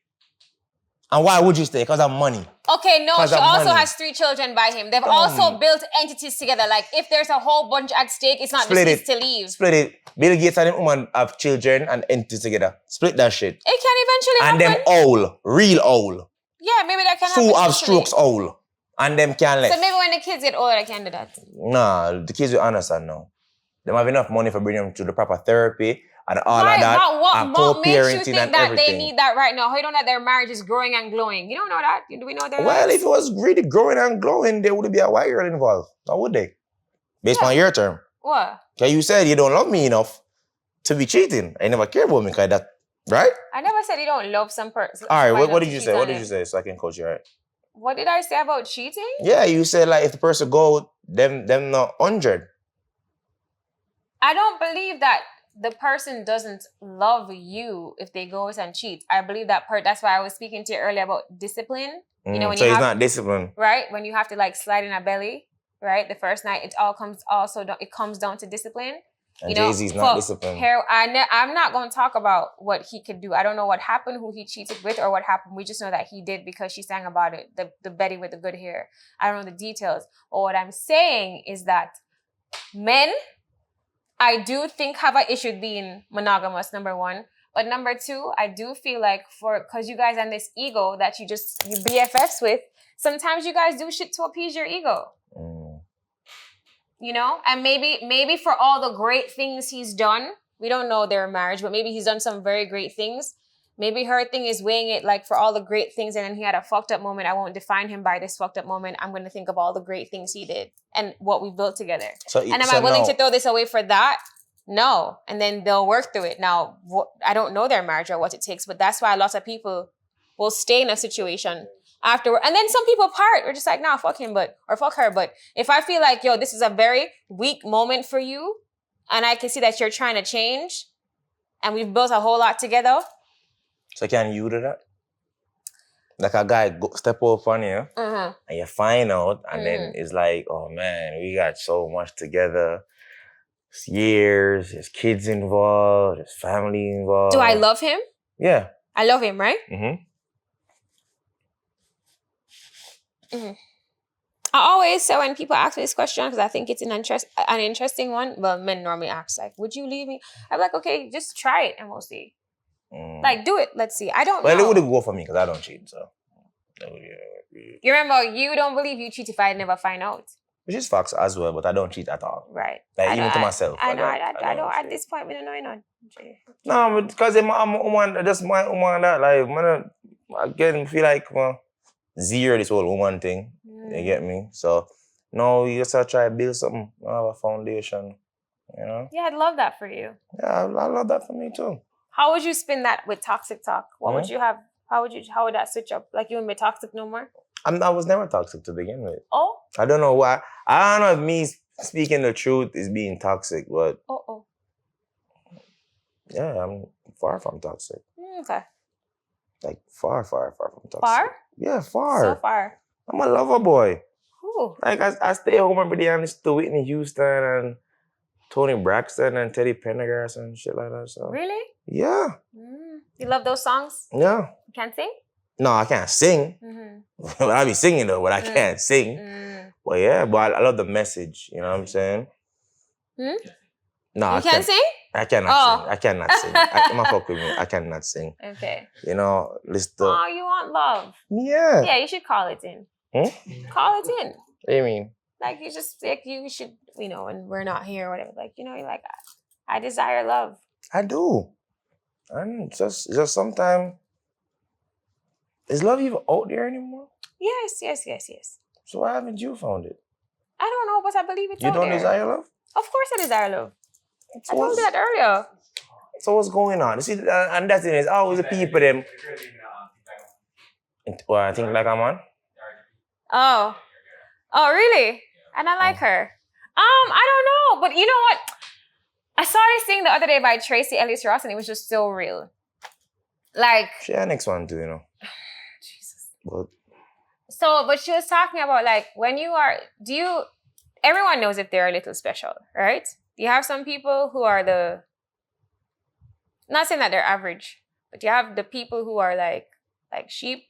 And why would you stay? Because of money. Okay, no, 'Cause she of also money. has 3 children by him. They've also built entities together. Like, if there's a whole bunch at stake, it's not Split just it. to leave. Split it. Bill Gates and them woman have children and entities together. Split that shit. It can eventually And them happen. old, real old. Yeah, maybe that can Two happen. have eventually. strokes old. And them can left. So maybe when the kids get older, I can do that. Nah, the kids will understand now. They have enough money for bringing them to the proper therapy and all Right, of that. but and what makes you co-parenting think and that everything. they need that right now? How you know that their marriage is growing and glowing? You don't know that? Do we know that? Well, if it was really growing and glowing, there would be a white girl involved. Now would they? Based on your term. What? Okay, you said you don't love me enough to be cheating. I never care about me like that. Right? I never said you don't love some person. All right, what did you say? What did you say? So I can coach you right. What did I say about cheating? Yeah, you said like if the person go, them not 100. I don't believe that the person doesn't love you if they go and cheat. I believe that that's why I was speaking to you earlier about discipline. You know, when so you he's have, not disciplined. right? When you have to like slide in a belly, right? The first night, it comes down to discipline. And You know, Jay-Z's not for disciplined. I'm not going to talk about what he could do. I don't know what happened, who he cheated with, or what happened. We just know that he did because she sang about it. The Betty with the good hair. I don't know the details. But what I'm saying is that men, I do think have an issue being monogamous, number one. But number two, I do feel like because you guys have this ego that you BFFs with, sometimes you guys do shit to appease your ego. You know? And maybe for all the great things he's done, we don't know their marriage, but maybe he's done some very great things. Maybe her thing is weighing it like for all the great things, and then he had a fucked up moment. I won't define him by this fucked up moment. I'm going to think of all the great things he did and what we built together. And am I willing to throw this away for that? No. And then they'll work through it. Now, I don't know their marriage or what it takes, but that's why a lot of people will stay in a situation afterward. And then some people part. We're just like, nah, fuck him, or fuck her. But if I feel like, yo, this is a very weak moment for you, and I can see that you're trying to change, and we've built a whole lot together. So can you do that? Like a guy step up on you, and you find out, and then it's like, oh man, we got so much together. It's years, there's kids involved, there's family involved. Do I love him? Yeah. I love him, right? I always say when people ask me this question, because I think it's an interesting one, well, men normally ask, like, would you leave me? I'm like, okay, just try it and we'll see. Like, do it. Let's see. I don't know. Well, it wouldn't go for me because I don't cheat, so. You remember, you don't believe you cheat if I never find out. Which is facts as well, but I don't cheat at all. Right. Like, even to myself. I don't at this point, we don't know, No, because I'm a woman, just my woman that, like, man, again, feel like, well, zero this whole woman thing. You get me? So, no, you just have to try to build something, have a foundation, you know? Yeah, I'd love that for you. Yeah, I love that for me too. How would you spin that with toxic talk? What would you have? How would that switch up? Like, you wouldn't be toxic no more? I was never toxic to begin with. Oh? I don't know why. I don't know if me speaking the truth is being toxic, but... Yeah, I'm far from toxic. Okay. Like, far from toxic. Far? Yeah, far. So far. I'm a lover boy. Ooh. Like, I stay home every day and listen to Whitney Houston and Tony Braxton and Teddy Pendergrass and shit like that. So. Really? Yeah. You love those songs? Yeah. You can't sing? No, I can't sing. But I be singing though, but I can't sing. But yeah, but I love the message. You know what I'm saying? No, you can't sing? I cannot sing. I cannot sing. Don't fuck with me. I cannot sing. Okay. You know, listen to... Oh, you want love? Yeah. Yeah, you should call it in. Call it in. What do you mean? Like, you just, like, you should, you know, when we're not here or whatever, like, you know, you're like, I desire love. I do. And just sometimes, is love even out there anymore? Yes. So why haven't you found it? I don't know, but I believe it's out there. You don't desire love? Of course I desire love. I told you that earlier. So what's going on? You see, and that thing is always the people them. Well, I think like I'm on. Oh, really? And I like her. I don't know, but you know what? I saw this thing the other day by Tracy Ellis Ross, and it was just so real. Like, she had next one too, you know. Jesus. But she was talking about, like, when you are, everyone knows if they're a little special, right? You have some people who are not saying that they're average, but you have the people who are like sheep.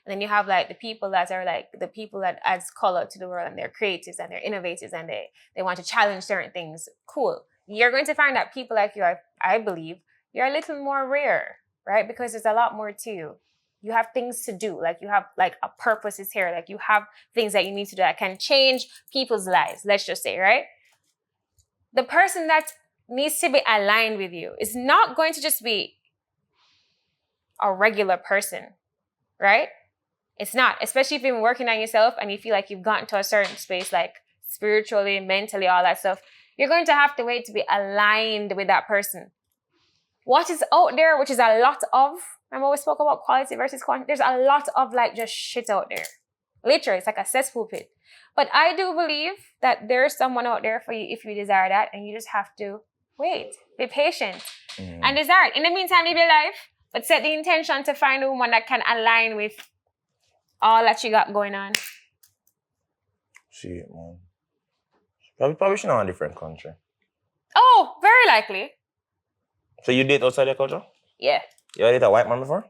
And then you have like the people that are like the people that adds color to the world, and they're creatives and they're innovators and they want to challenge certain things. Cool. You're going to find that people like you are, I believe, you're a little more rare, right? Because there's a lot more to you. You have things to do. Like, you have like a purpose is here. Like, you have things that you need to do that can change people's lives, let's just say, right? The person that needs to be aligned with you is not going to just be a regular person, right? It's not, especially if you've been working on yourself and you feel like you've gotten to a certain space, like spiritually, mentally, all that stuff. You're going to have to wait to be aligned with that person. What is out there, which is a lot of, remember we spoke about quality versus quantity? There's a lot of like just shit out there. Literally, it's like a cesspool pit. But I do believe that there's someone out there for you if you desire that, and you just have to wait, be patient, and desire it. In the meantime, live your life, but set the intention to find a woman that can align with all that you got going on. Shit, man. Probably should know a different country. Oh, very likely. So you date outside your culture? Yeah. You ever date a white man before?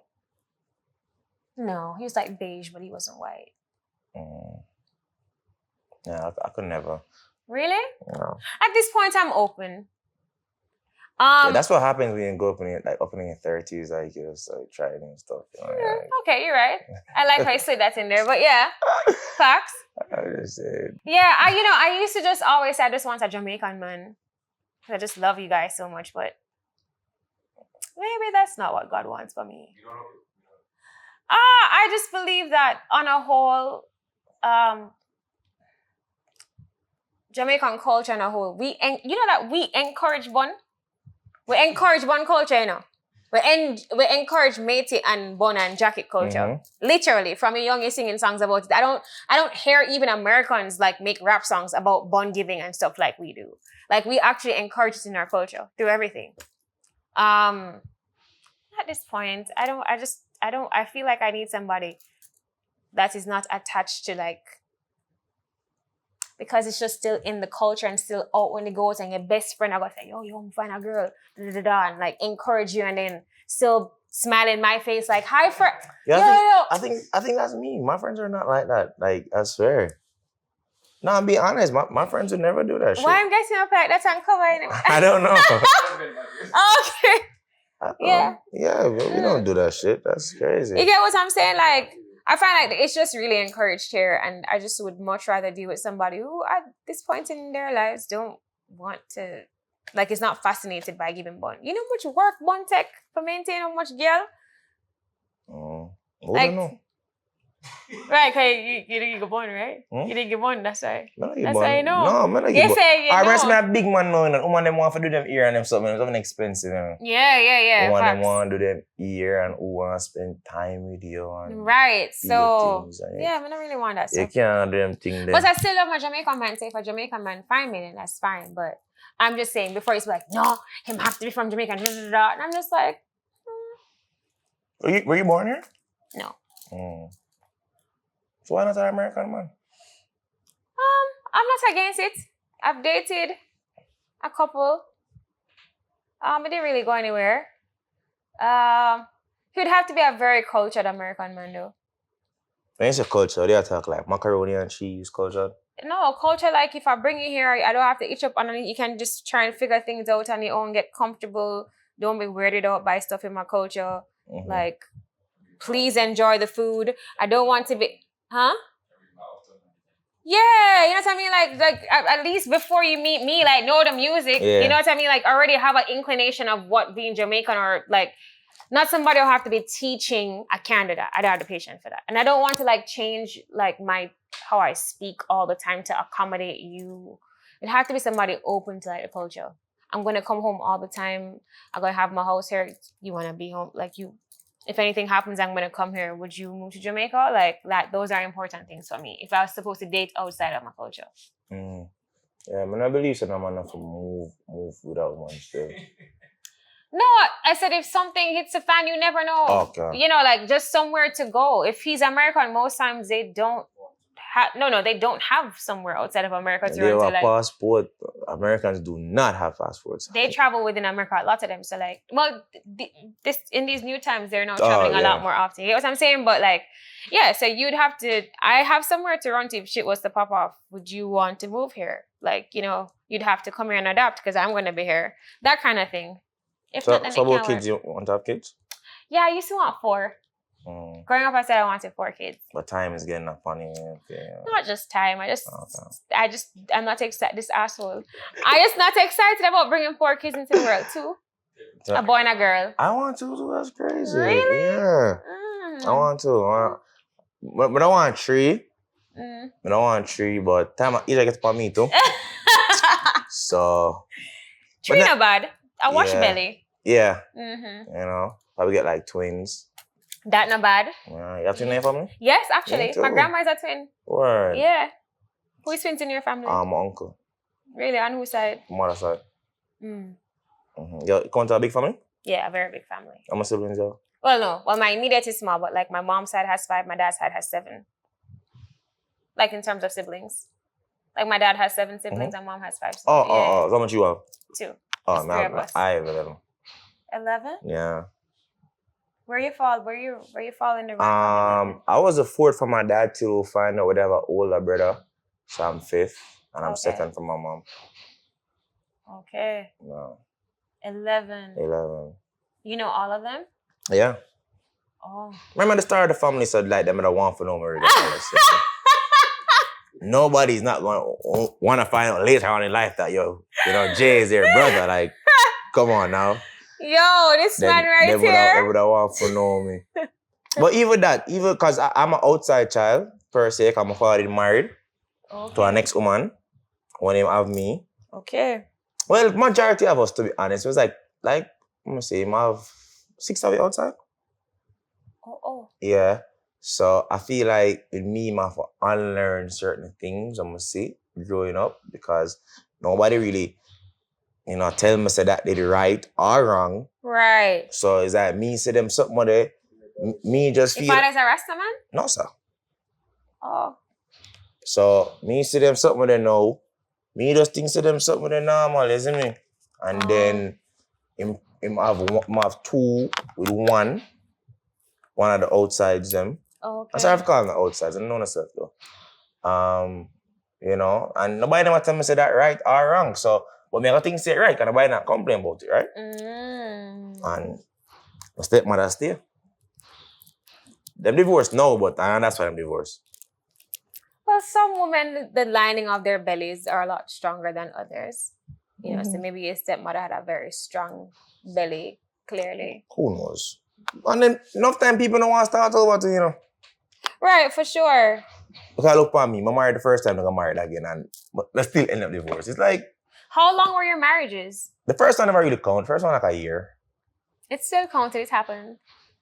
No, he was like beige, but he wasn't white. Yeah, I could never. Really? No. At this point, I'm open. Yeah, that's what happens when you go up in your 30s, like you just like try new stuff. You know, like. Okay, you're right. I like how you slid that in there, but yeah, facts. Yeah, I used to just always say I just want a Jamaican man. I just love you guys so much, but maybe that's not what God wants for me. I just believe that on a whole, Jamaican culture on a whole, we encourage one. We encourage one culture, you know. we encourage matey and bun and jacket culture. Literally, from a young, you're singing songs about it. I don't hear even Americans like make rap songs about bun giving and stuff like we do. Like we actually encourage it in our culture through everything. At this point, I feel like I need somebody that is not attached to like, because it's just still in the culture and still out when it goes, and your best friend I go say, yo, find a girl, and like encourage you, and then still smile in my face like, hi friend. Yeah, yo. I think that's me. My friends are not like that. Like, I swear. No, I'll be honest. My friends would never do that shit. Why I'm getting up like that and covering it? I don't know. Okay. Yeah. Yeah, we don't do that shit. That's crazy. You get what I'm saying? Like, I find like it's just really encouraged here, and I just would much rather deal with somebody who at this point in their lives don't want to, like, is not fascinated by giving bun. You know how much work bun take for maintaining how much girl? I don't know. Right, cause you didn't get bun, right? You didn't get bun, that's why. That's why you know. No, man, I get You say you I know. rest me a big man now, and woman them want to do them ear and them something expensive. You know? Yeah. Woman them Facts. want to do them ear and who want to spend time with you and Right, so things and yeah, I don't really want that you stuff. can't do them things. But I still love my Jamaican man. So if a Jamaican man find me, then that's fine. But I'm just saying, before he's like, no, him have to be from Jamaica, and I'm just like, Were you born here? no. So why not an American man? I'm not against it. I've dated a couple. It didn't really go anywhere. He'd have to be a very cultured American man, though. When you say culture, they talk like macaroni and cheese culture. No, culture, like if I bring you here, I don't have to itch up underneath. You can just try and figure things out on your own, get comfortable. Don't be weirded out by stuff in my culture. Like, please enjoy the food. I don't want to be... Huh? Yeah, you know what I mean? Like at least before you meet me, like know the music. Yeah. You know what I mean? Like already have an inclination of what being Jamaican, or like not somebody who have to be teaching a candidate. I don't have the patience for that. And I don't want to like change like how I speak all the time to accommodate you. It has to be somebody open to like the culture. I'm gonna come home all the time. I'm gonna have my house here. You wanna be home? Like you, if anything happens, I'm gonna come here. Would you move to Jamaica? Like that, those are important things for me. If I was supposed to date outside of my culture. Yeah, I mean, I believe so. I'm enough to move without one still. No, I said if something hits the fan, you never know. Okay. You know, like just somewhere to go. If he's American, most times they don't have. They don't have somewhere outside of America to They have run a to. Like, passport. Americans do not have passports. they travel within America, a lot of them. So like, well, in these new times, they're now traveling a lot more often. You know what I'm saying? But like, yeah. So you'd have to. I have somewhere to run to if shit was to pop off. Would you want to move here? Like, you'd have to come here and adapt because I'm going to be here. That kind of thing. If not, then So it about can't kids, work. you want to have kids? Yeah, I used to want 4. Growing up, I said I wanted 4 kids. But time is getting up funny. Not just time. I'm not excited. This asshole. I just not excited about bringing 4 kids into the world too. A boy and a girl. I want to too. That's crazy. Really? Yeah. I want to. But I want 3. I don't want 3, but time either get for me too. So. 3 not bad. A wash belly. Yeah. Mm-hmm. Probably get like twins. That not bad. You have twins in your family? Yes, actually. Me too. My grandma's a twin. Word. Yeah. Who is twins in your family? My uncle. Really? On whose side? Mother side. Mm. You come to a big family? Yeah, a very big family. How many siblings you have? Well, no. Well, my immediate is small, but like my mom's side has 5, my dad's side has 7. Like in terms of siblings. Like my dad has 7 siblings, and mom has 5 siblings. Oh. How much you have? 2. Oh, There's 3 of us. I have 11. 11? Yeah. Where you fall in the rank? I was the 4th from my dad to find out we have an older brother. So I'm 5th, and I'm 2nd from my mom. Okay. No. 11. 11. You know all of them? Yeah. Oh. Remember the start of the family said like them that want for no more. Nobody's not going to want to find out later on in life that Jay is their brother. Like, come on now. Yo, this man right here. They would have want to know me. But even because I'm an outside child, per se, because my father is married to our next woman. One name have me. Okay. Well, majority of us, to be honest, it was like, let me say, I have 6 of it outside. Oh. Yeah. So I feel like with me, I have to unlearn certain things, I'm gonna say, growing up, because nobody really, tell me say that they the right or wrong. Right. So is that me say them something there? Me just feel. Your father's a Rasta man? No, sir. Oh. So me see them something they know. Me just think say them something they normal, isn't me? And then him have two with one of the outsides them. Okay. I'm sorry for calling the outsides, I don't know myself though. And nobody never tell me say that right or wrong. So but me I think say it right, and nobody not complain about it, right? And my stepmother stay. Them divorced now, but that's why them divorced. Well, some women, the lining of their bellies are a lot stronger than others. So maybe your stepmother had a very strong belly, clearly. Who knows? And then enough time people don't want to start over to, Right, for sure. Because look at me, I married the first time, I got married again, and they still end up divorced. It's like... How long were your marriages? The first one never really count. First one like a year. It still counted, it happened.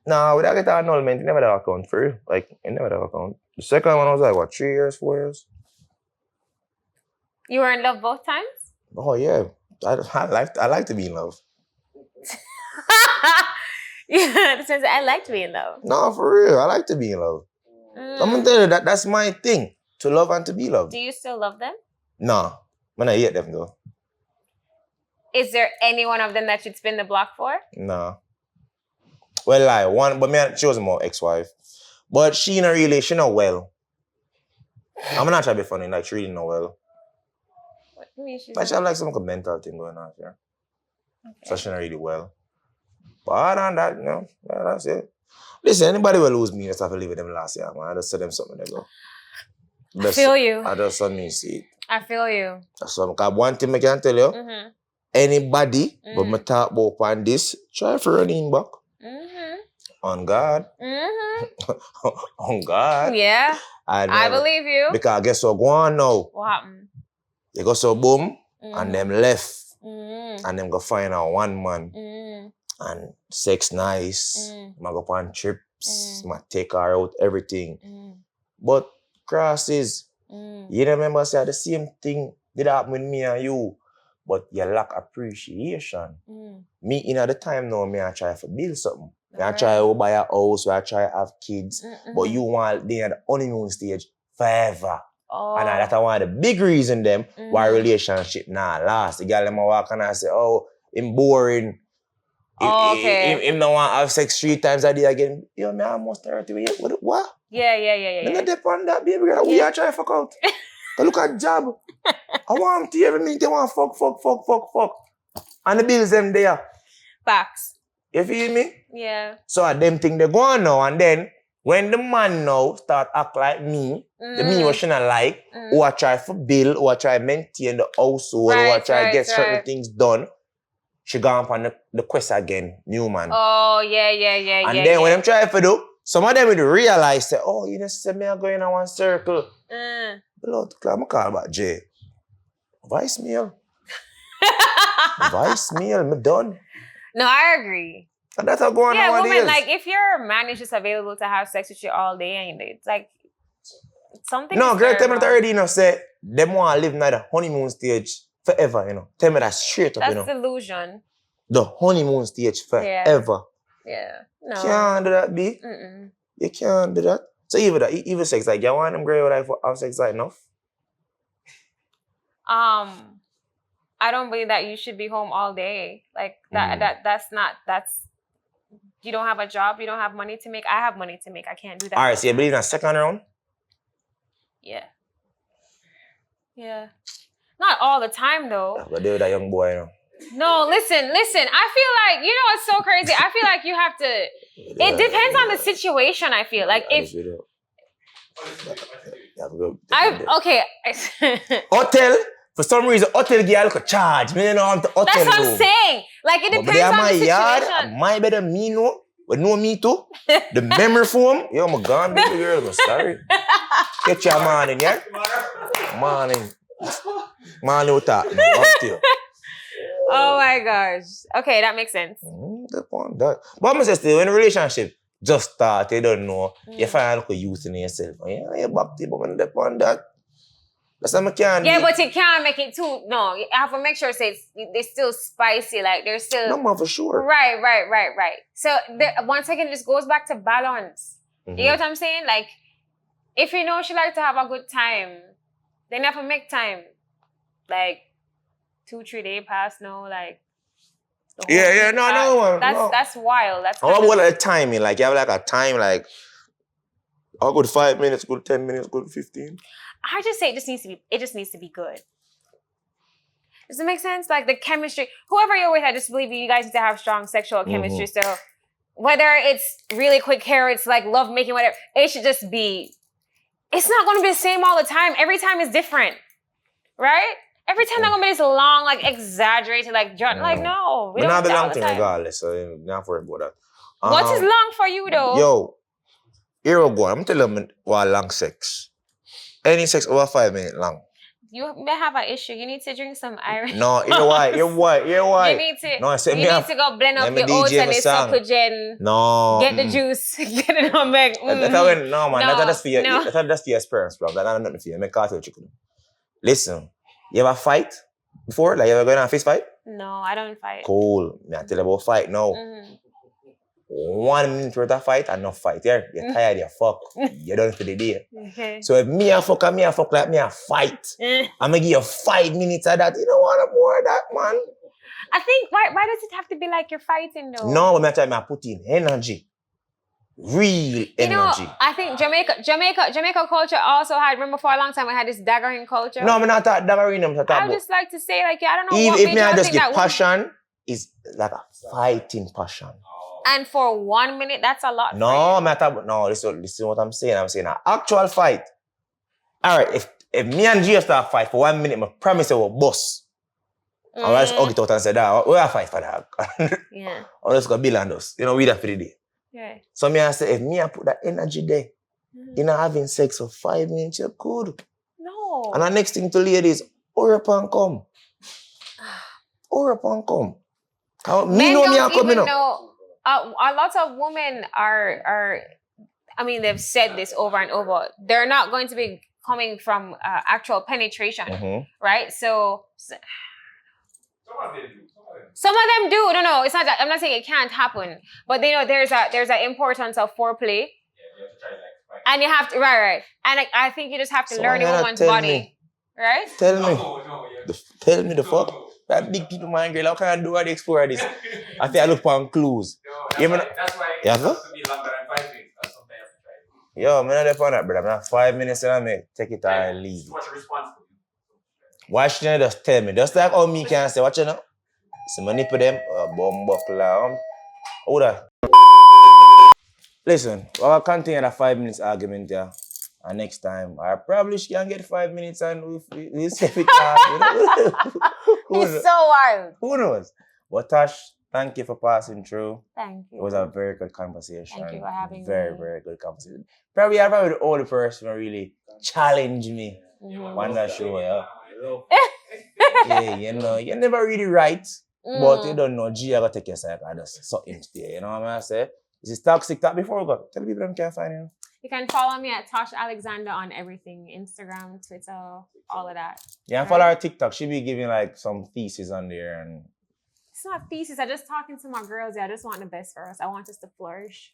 No, without getting annulment, it never ever count for you. Like, it never ever count. The second one was like, what, 3 years, 4 years? You were in love both times? Oh, yeah. I like to be in love. Yeah, it says I like to be in love. No, for real. I like to be in love. I'm gonna tell you, that's my thing. To love and to be loved. Do you still love them? No. I'm not yet them though. Is there any one of them that you'd spin the block for? No. Well, one, but she was my ex-wife. But she not well. I'm not trying to be funny, like she really not well. What do you mean she's Like she have like some kind of mental thing going on here. Okay. So she not really well. But other than that, that's it. Listen, anybody will lose me, just have to live with them last year, man. I just said them something they go. I feel you. I just saw me see it. I feel you. That's what because one thing I can tell you, anybody, but me talk about on this, try for running back. On God. On God. Yeah. I believe you. Because guess what go on now? What happened? They go so boom, and them left. And them go find out one man. And sex nice. I go on trips. I take her out, everything. But crosses, you remember say the same thing did happen with me and you, but you lack appreciation. Me in at the time now, I try to build something. I try to buy a house, I try to have kids, but you want they at the honeymoon stage forever. Oh. And that's one of the big reason them why relationship not last. The girl them walk and I say, oh, I'm boring. Him don't want to have sex 3 times a day again. Yo, me almost 30 what? Yeah. I'm not depend on that, baby girl. We are trying to fuck out. Look at job. I want them to every minute they want fuck. And the bills them there. Facts. You feel me? Yeah. So them think they go on now, and then when the man now start act like me, the me what she not like, who I try for bill, who I try maintain the household, who I try get certain things done, she gone on the quest again, new man. Oh, yeah. And then when I'm trying to do, some of them will realize, say, oh, you just say me I go in one circle. Blood clot, I'm call back Jaii. Voicemail. Voicemail, me done. No, I agree. And that's how going on nowadays. Woman, like if your man is just available to have sex with you all day, and it's like something. No, girl, tell me that already, say them want to live now the honeymoon stage forever, Tell me that straight up, That's delusion. The honeymoon stage forever. Yeah. No. Can't do that, B. You can't do that. So even sex, like you want them girl like for have sex like enough? I don't believe that you should be home all day. Like that's you don't have a job, you don't have money to make. I have money to make. I can't do that. All right, so you believe in a second round? Yeah. Yeah. Not all the time though. But deal with that young boy, No, listen. I feel like, what's so crazy? I feel like you have to, it depends on the situation, I feel. Like if... Okay. Hotel, for some reason, hotel girl could charge. Me know I'm the hotel That's what room. I'm saying. Like it depends on the situation. Yard, my better me know, but know me too. The memory foam, yo, I'm gone, baby girl, I'm sorry. Catch your morning, yeah? Morning with that. Oh my gosh. Okay, that makes sense. Depend that. But I'm still in a relationship, just start, you don't know. You find a little youth in yourself. You're back to but depend that. That's what I can Yeah, do. but you can't make it too. No, you have to make sure they're still spicy. Like they're still. No, man, for sure. Right. So once again, this goes back to balance. You know what I'm saying? Like, if you know she like to have a good time, then you have to make time. Like 2-3 days past now, like. No. That's wild. That's. How about the timing? Like you have like a time, like a good 5 minutes, good 10 minutes, good 15. I just say it just needs to be good. Does it make sense? Like the chemistry, whoever you're with, I just believe you guys need to have strong sexual chemistry. So whether it's really quick hair, it's like love making, whatever, it should just be, it's not going to be the same all the time. Every time is different, right? Every time not going to be this long, like exaggerated, like no. We don't not have the that all long the thing time. regardless, so you're not worried about that. What is long for you though? Yo, here we go. I'm telling you what long sex. Any sex over 5 minutes long. You may have an issue. You need to drink some iron. No, you're white. You need to. No, you need to go blend up your oats and the succogen. No. Get the juice. Get it on back. No, man. That's just for your. That's just for your experience, bro. That's nothing for you. Make cartel chicken. Listen, you ever fight before? Like you ever going on a fist fight? No, I don't fight. Cool. I tell you about fight now. 1 minute worth of fight and no fight. You're tired, you fuck. You're done for the day. Okay. So if me a fuck like me a fight, I'm gonna give you 5 minutes of that. You don't want more of that, man. I think, why does it have to be like you're fighting though? No, but I put in energy. Real energy. You know, I think Jamaica culture also had, remember for a long time we had this daggering culture. No, I'm not talking daggering. I would just like to say, like, I don't know if what me I made just you get think passion, is like a fighting passion. And for 1 minute, that's a lot. No, this is what I'm saying. I'm saying an actual fight. All right, if me and Jaii start fight for 1 minute, I promise I will bust. And I just hug it out and say, "That we are fight for that." Yeah. Or let's go bill and us. You know, we that for the day. Yeah. So me I say, if me I put that energy there, you know, having sex for 5 minutes, you're good. No. And the next thing to ladies, hurry up and come. Hurry up and come. Me know me are coming up. A lot of women are, I mean, they've said this over and over. They're not going to be coming from actual penetration, right? So some of them do. No, it's not that. I'm not saying it can't happen, but they know there's an importance of foreplay. And you have to, right. And I think you just have to learn a woman's body, right? Tell me the fuck. That big people, man, girl, how can I do all the explore this? I think I look for clues. That's why it has to be longer than 5 minutes. That's something you have to try. Yo, I'm not there for that, brother. I'm not 5 minutes and I take it and leave. What's your response? Why shouldn't you just tell me? Just like how me can say, what you know? So money for them, bomb buckler. Hold on. Listen, I'll continue the 5 minutes argument here. And next time, I probably can get 5 minutes and we'll save it out. It's so wild. Who knows? But Tosh, thank you for passing through. Thank you. It was a very good conversation. Thank you for having me. Very, very good conversation. Probably the only person who really challenged me on that show, yeah. Yeah, you know, you're never really right, but you don't know, Jaii, I gotta take your side and just something there, you know what I say? This is Toxic Talk before we go. Tell people them can find you. You can follow me at Tosh Alexander on everything. Instagram, Twitter, all of that. Yeah, and follow her TikTok. She be giving like some thesis on there. And it's not thesis. I'm just talking to my girls. Yeah, I just want the best for us. I want us to flourish.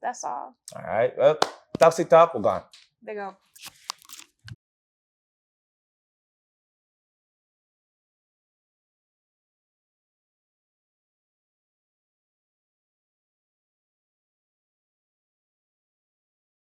That's all. All right. Well, Toxic Talk, we're gone. Big up.